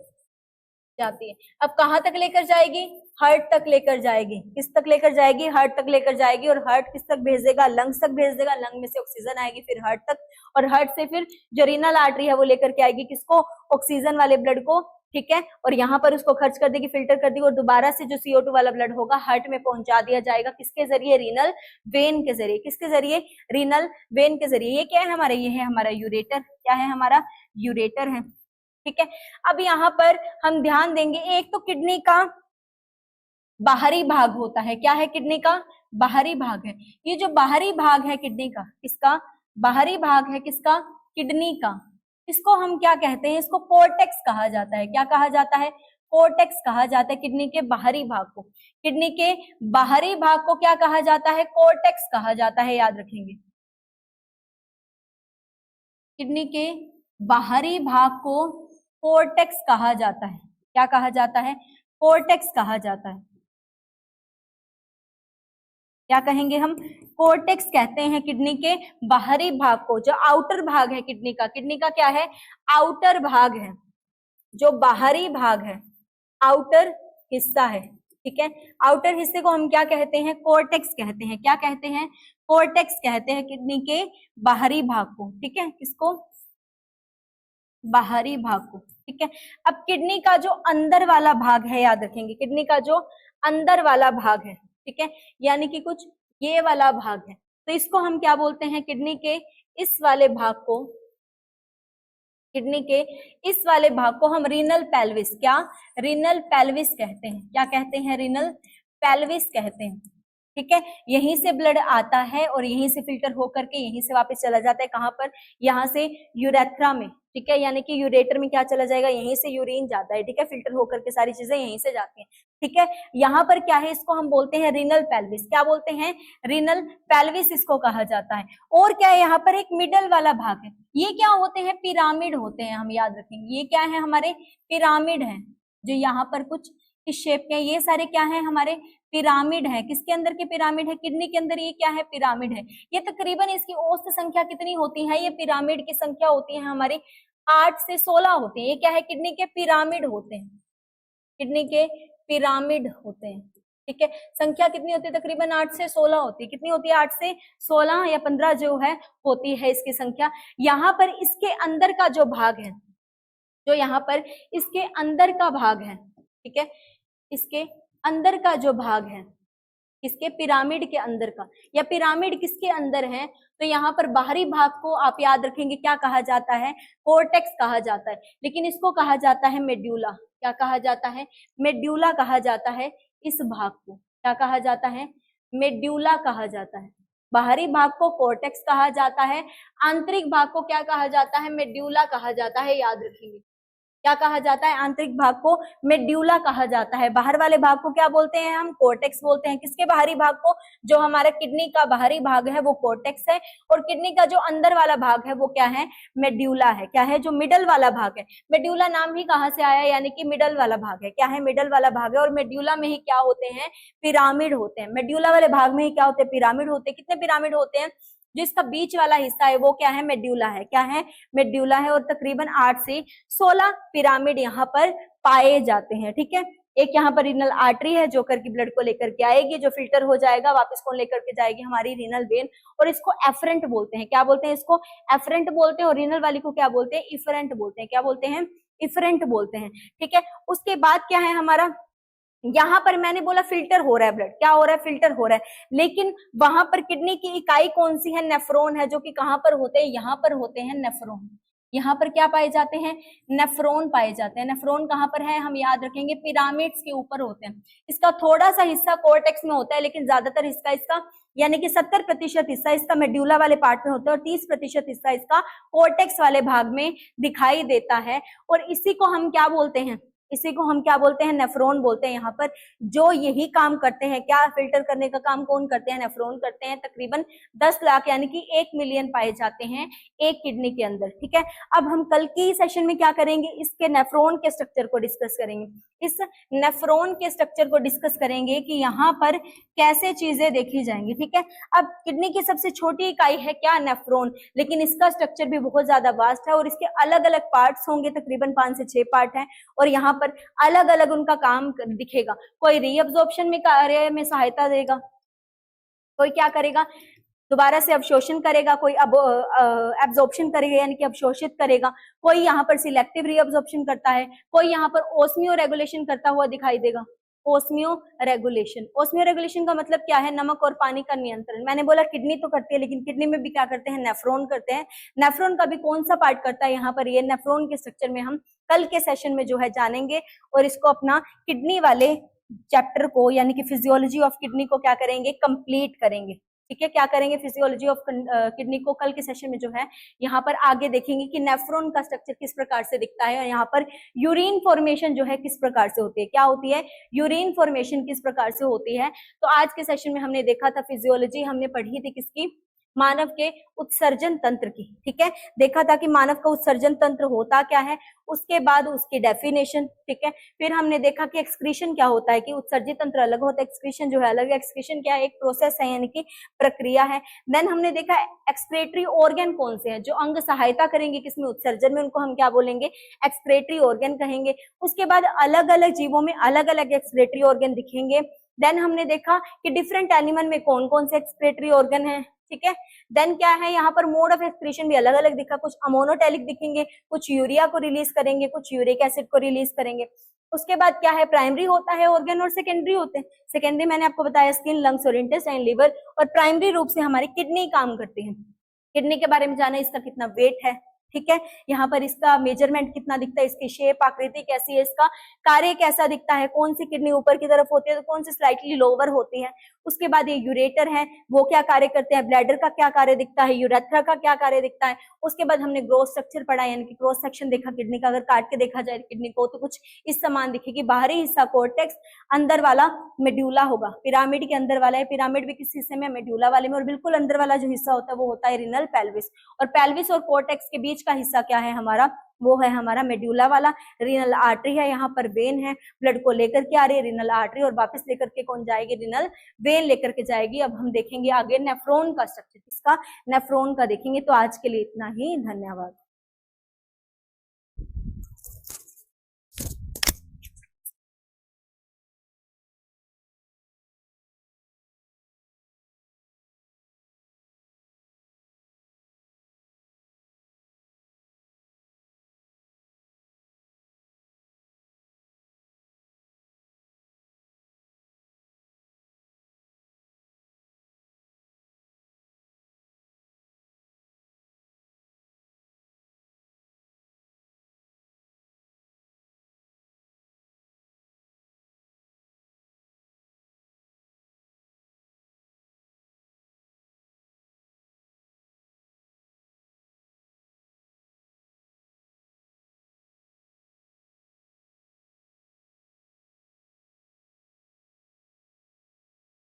जाती है। अब कहां तक लेकर जाएगी, हार्ट तक लेकर जाएगी, किस तक लेकर जाएगी, हार्ट तक लेकर जाएगी। और हार्ट किस तक भेज देगा, लंग्स तक भेज देगा, लंग में से ऑक्सीजन आएगी फिर हार्ट तक, और हार्ट से फिर जो रीनल आर्टरी है वो लेकर के आएगी किसको, ऑक्सीजन वाले ब्लड को, ठीक है। और यहाँ पर उसको खर्च कर देगी, फिल्टर कर देगी, और दोबारा से जो CO2 वाला ब्लड होगा हार्ट में पहुंचा दिया जाएगा, किसके जरिए, रीनल वेन के जरिए, किसके जरिए, रीनल वेन के जरिए। ये क्या है हमारा, ये है हमारा यूरेटर, क्या है हमारा, यूरेटर है, ठीक है। अब यहाँ पर हम ध्यान देंगे, एक तो किडनी का बाहरी भाग होता है, क्या है किडनी का बाहरी भाग है। ये जो बाहरी भाग है किडनी का, इसका बाहरी भाग है किसका, किडनी का, इसको हम क्या कहते हैं, इसको कोर्टेक्स कहा जाता है। क्या कहा जाता है, कोर्टेक्स कहा जाता है किडनी के बाहरी भाग को। किडनी के बाहरी भाग को क्या कहा जाता है, कोर्टेक्स कहा जाता है, याद रखेंगे। किडनी के बाहरी भाग को कोर्टेक्स कहा जाता है, क्या कहा जाता है, कोर्टेक्स कहा जाता है। क्या कहेंगे हम, कोर्टेक्स कहते हैं किडनी के बाहरी भाग को। जो आउटर भाग है किडनी का क्या है, आउटर भाग है, जो बाहरी भाग है, आउटर हिस्सा है, ठीक है। आउटर हिस्से को हम क्या कहते हैं, कोर्टेक्स कहते हैं। क्या कहते हैं, कोर्टेक्स कहते हैं किडनी के बाहरी भाग को, ठीक है, किसको, बाहरी भाग को, ठीक है। अब किडनी का जो अंदर वाला भाग है, याद रखेंगे, किडनी का जो अंदर वाला भाग है, ठीक है, यानी कि कुछ ये वाला भाग है, तो इसको हम क्या बोलते हैं, किडनी के इस वाले भाग को, किडनी के इस वाले भाग को हम रीनल पेल्विस, क्या, रीनल पेल्विस कहते हैं। क्या कहते हैं, रीनल पेल्विस कहते हैं, ठीक है। यहीं से ब्लड आता है और यहीं से फिल्टर होकर के यहीं से वापस चला जाता है, कहां पर, यहाँ से यूरेथ्रा में, ठीक है, यानी कि यूरेटर में क्या चला जाएगा, यहीं से यूरिन जाता है, ठीक है, फिल्टर होकर के सारी चीजें यहीं से जाती हैं, ठीक है। यहाँ पर क्या है, इसको हम बोलते हैं रीनल पेल्विस। क्या बोलते हैं, रीनल पेल्विस इसको कहा जाता है। और क्या है, यहाँ पर एक मिडल वाला भाग है, ये क्या होते हैं, पिरामिड होते हैं, हम याद रखेंगे, ये क्या है हमारे, पिरामिड है, जो यहाँ पर कुछ इस शेप के, ये सारे क्या है हमारे, पिरामिड है। किसके अंदर के पिरामिड है, किडनी के अंदर, ये क्या है, पिरामिड है। ये तकरीबन इसकी औसत संख्या कितनी होती है, ये पिरामिड की संख्या होती है हमारी 8 से 16 होती है। ये क्या है, किडनी के पिरामिड होते हैं, किडनी के पिरामिड होते हैं, ठीक है। संख्या कितनी होती है? तकरीबन 8 से 16 होती है। कितनी होती है? 8 से 16 या 15 जो है होती है इसकी संख्या। यहाँ पर इसके अंदर का जो भाग है, जो यहाँ पर इसके अंदर का भाग है, ठीक है, इसके अंदर का जो भाग है, इसके पिरामिड के अंदर का, या पिरामिड किसके अंदर है, तो यहाँ पर बाहरी भाग को आप याद रखेंगे क्या कहा जाता है? कोर्टेक्स कहा जाता है। लेकिन इसको कहा जाता है मेड्यूला। क्या कहा जाता है? मेड्यूला कहा जाता है। इस भाग को क्या कहा जाता है? मेड्यूला कहा जाता है। बाहरी भाग को कोर्टेक्स कहा जाता है, आंतरिक भाग को क्या कहा जाता है? मेड्यूला कहा जाता है। याद रखेंगे क्या कहा जाता है? आंतरिक भाग को मेड्यूला कहा जाता है। बाहर वाले भाग को क्या बोलते हैं? हम कोर्टेक्स बोलते हैं। किसके बाहरी भाग को? जो हमारा किडनी का बाहरी भाग है वो कोर्टेक्स है, और किडनी का जो अंदर वाला भाग है वो क्या है? मेड्यूला है। क्या है? जो मिडल वाला भाग है। मेड्यूला नाम ही कहाँ से आया? यानी कि मिडल वाला भाग है। क्या है? मिडल वाला भाग है। और मेड्यूला में ही क्या होते हैं? पिरामिड होते हैं। मेड्यूला वाले भाग में ही क्या होते हैं? पिरामिड होते हैं। कितने पिरामिड होते हैं? जो इसका बीच वाला हिस्सा है वो क्या है? मेड्यूला है। क्या है? मेड्यूला है। और तकरीबन 8 से 16 पिरामिड यहाँ पर पाए जाते हैं। ठीक है। एक यहाँ पर रीनल आर्टरी है जो करके ब्लड को लेकर के आएगी, जो फिल्टर हो जाएगा, वापस कौन लेकर के जाएगी? हमारी रीनल वेन। और इसको एफरेंट बोलते हैं। क्या बोलते हैं? इसको एफरेंट बोलते हैं। और रीनल वाली को क्या बोलते हैं? इफरेंट बोलते हैं। क्या बोलते हैं? इफरेंट बोलते हैं। ठीक है। उसके बाद क्या है हमारा? यहाँ पर मैंने बोला फिल्टर हो रहा है ब्लड। क्या हो रहा है? फिल्टर हो रहा है। लेकिन वहां पर किडनी की इकाई कौन सी है? नेफ्रॉन है। जो कि कहाँ पर होते हैं? यहाँ पर होते हैं नेफ्रॉन। यहाँ पर क्या पाए जाते हैं? नेफ्रॉन पाए जाते हैं। नेफ्रॉन कहाँ पर है? हम याद रखेंगे पिरामिड्स के ऊपर होते हैं। इसका थोड़ा सा हिस्सा कोर्टेक्स में होता है, लेकिन ज्यादातर हिस्सा इसका यानी कि 70% हिस्सा इसका मेड्यूला वाले पार्ट में होता है, और 30% हिस्सा इसका कोर्टेक्स वाले भाग में दिखाई देता है। और इसी को हम क्या बोलते हैं? इसी को हम क्या बोलते हैं? नेफ्रॉन बोलते हैं। यहाँ पर जो यही काम करते हैं, क्या फिल्टर करने का काम कौन करते हैं? नेफ्रॉन करते हैं। तकरीबन 10 लाख यानी कि 1 मिलियन पाए जाते हैं एक किडनी के अंदर। ठीक है। अब हम कल की सेशन में क्या करेंगे? इसके नेफ्रॉन के स्ट्रक्चर को डिस्कस करेंगे। इस नेफ्रॉन के स्ट्रक्चर को डिस्कस करेंगे कि यहाँ पर कैसे चीजें देखी जाएंगी। ठीक है। अब किडनी की सबसे छोटी इकाई है क्या? नेफ्रॉन। लेकिन इसका स्ट्रक्चर भी बहुत ज्यादा वास्ट है, और इसके अलग अलग पार्ट्स होंगे, तकरीबन 5 से 6 पार्ट हैं, और यहाँ पर अलग अलग उनका काम दिखेगा। कोई रीअब्जॉर्प्शन में कार्य में सहायता देगा, कोई क्या करेगा? दोबारा से अवशोषण करेगा, कोई एब्जॉर्प्शन करेगा यानी कि अवशोषित करेगा, कोई यहाँ पर सिलेक्टिव रीअब्जॉर्प्शन करता है, कोई यहाँ पर ओस्मियो रेगुलेशन करता हुआ दिखाई देगा। ओस्मियो रेगुलेशन। ओस्मियो रेगुलेशन का मतलब क्या है? नमक और पानी का नियंत्रण। मैंने बोला किडनी तो करती है, लेकिन किडनी में भी क्या करते हैं? नेफ्रॉन करते हैं। नेफ्रॉन का भी कौन सा पार्ट करता है? यहाँ पर ये नेफ्रॉन के स्ट्रक्चर में हम कल के सेशन में जो है जानेंगे, और इसको अपना किडनी वाले चैप्टर को यानी कि फिजियोलॉजी ऑफ किडनी को क्या करेंगे? कंप्लीट करेंगे। ठीक है। क्या करेंगे? फिजियोलॉजी ऑफ किडनी को कल के सेशन में जो है यहाँ पर आगे देखेंगे कि नेफ्रॉन का स्ट्रक्चर किस प्रकार से दिखता है, और यहाँ पर यूरिन फॉर्मेशन जो है किस प्रकार से होती है। क्या होती है? यूरिन फॉर्मेशन किस प्रकार से होती है। तो आज के सेशन में हमने देखा था फिजियोलॉजी, हमने पढ़ी थी किसकी? मानव के उत्सर्जन तंत्र की। ठीक है। देखा था कि मानव का उत्सर्जन तंत्र होता क्या है, उसके बाद उसकी डेफिनेशन। ठीक है। फिर हमने देखा कि एक्सक्रीशन क्या होता है, कि उत्सर्जित तंत्र अलग होता है, एक्सक्रीशन जो है अलग है। एक्सक्रीशन क्या है? एक प्रोसेस है यानी कि प्रक्रिया है। देन हमने देखा एक्सक्रेटरी ऑर्गन कौन से हैं जो अंग सहायता करेंगे किसमें? उत्सर्जन में। उनको हम क्या बोलेंगे? एक्सक्रेटरी ऑर्गन कहेंगे। उसके बाद अलग अलग जीवों में अलग अलग एक्सक्रेटरी ऑर्गन दिखेंगे। देन हमने देखा कि डिफरेंट एनिमल में कौन कौन से एक्सक्रेटरी ऑर्गन है। ठीक है। देन क्या है? यहाँ पर मोड ऑफ एक्सक्रीशन भी अलग अलग दिखा, कुछ अमोनोटेलिक दिखेंगे, कुछ यूरिया को रिलीज करेंगे, कुछ यूरिक एसिड को रिलीज करेंगे। उसके बाद क्या है? प्राइमरी होता है ऑर्गन, और सेकेंडरी होते हैं। सेकेंडरी मैंने आपको बताया स्किन, लंग्स और इंटेस्टाइन, लिवर, और प्राइमरी रूप से हमारी किडनी काम करती है। किडनी के बारे में जाना, इसका कितना वेट है। ठीक है। यहाँ पर इसका मेजरमेंट कितना दिखता है, इसकी शेप आकृति कैसी है, इसका कार्य कैसा दिखता है, कौन सी किडनी ऊपर की तरफ होती है तो कौन सी स्लाइटली लोअर होती है। उसके बाद ये यूरेटर है, वो क्या कार्य करते हैं, ब्लैडर का क्या कार्य दिखता है, यूरेथ्रा का क्या कार्य दिखता है। उसके बाद हमने ग्रोथ स्ट्रक्चर पढ़ा यानी कि क्रॉस सेक्शन देखा किडनी का। अगर काट के देखा जाए किडनी को तो कुछ इस समान दिखेगी। बाहरी हिस्सा कोर्टेक्स, अंदर वाला मेड्यूला होगा। पिरामिड के अंदर वाला है, पिरामिड भी किस हिस्से में? मेड्यूला वाले में। और बिल्कुल अंदर वाला जो हिस्सा होता है वो होता है रीनल पेल्विस। और पेल्विस और कोर्टेक्स के बीच का हिस्सा क्या है हमारा? वो है हमारा मेड्यूला वाला। रीनल आर्टरी है, यहाँ पर वेन है, ब्लड को लेकर के आ रही है रीनल आर्टरी, और वापस लेकर के कौन जाएगी? रीनल वेन लेकर के जाएगी। अब हम देखेंगे आगे नेफ्रॉन का स्ट्रक्चर, किसका? नेफ्रॉन का देखेंगे। तो आज के लिए इतना ही, धन्यवाद।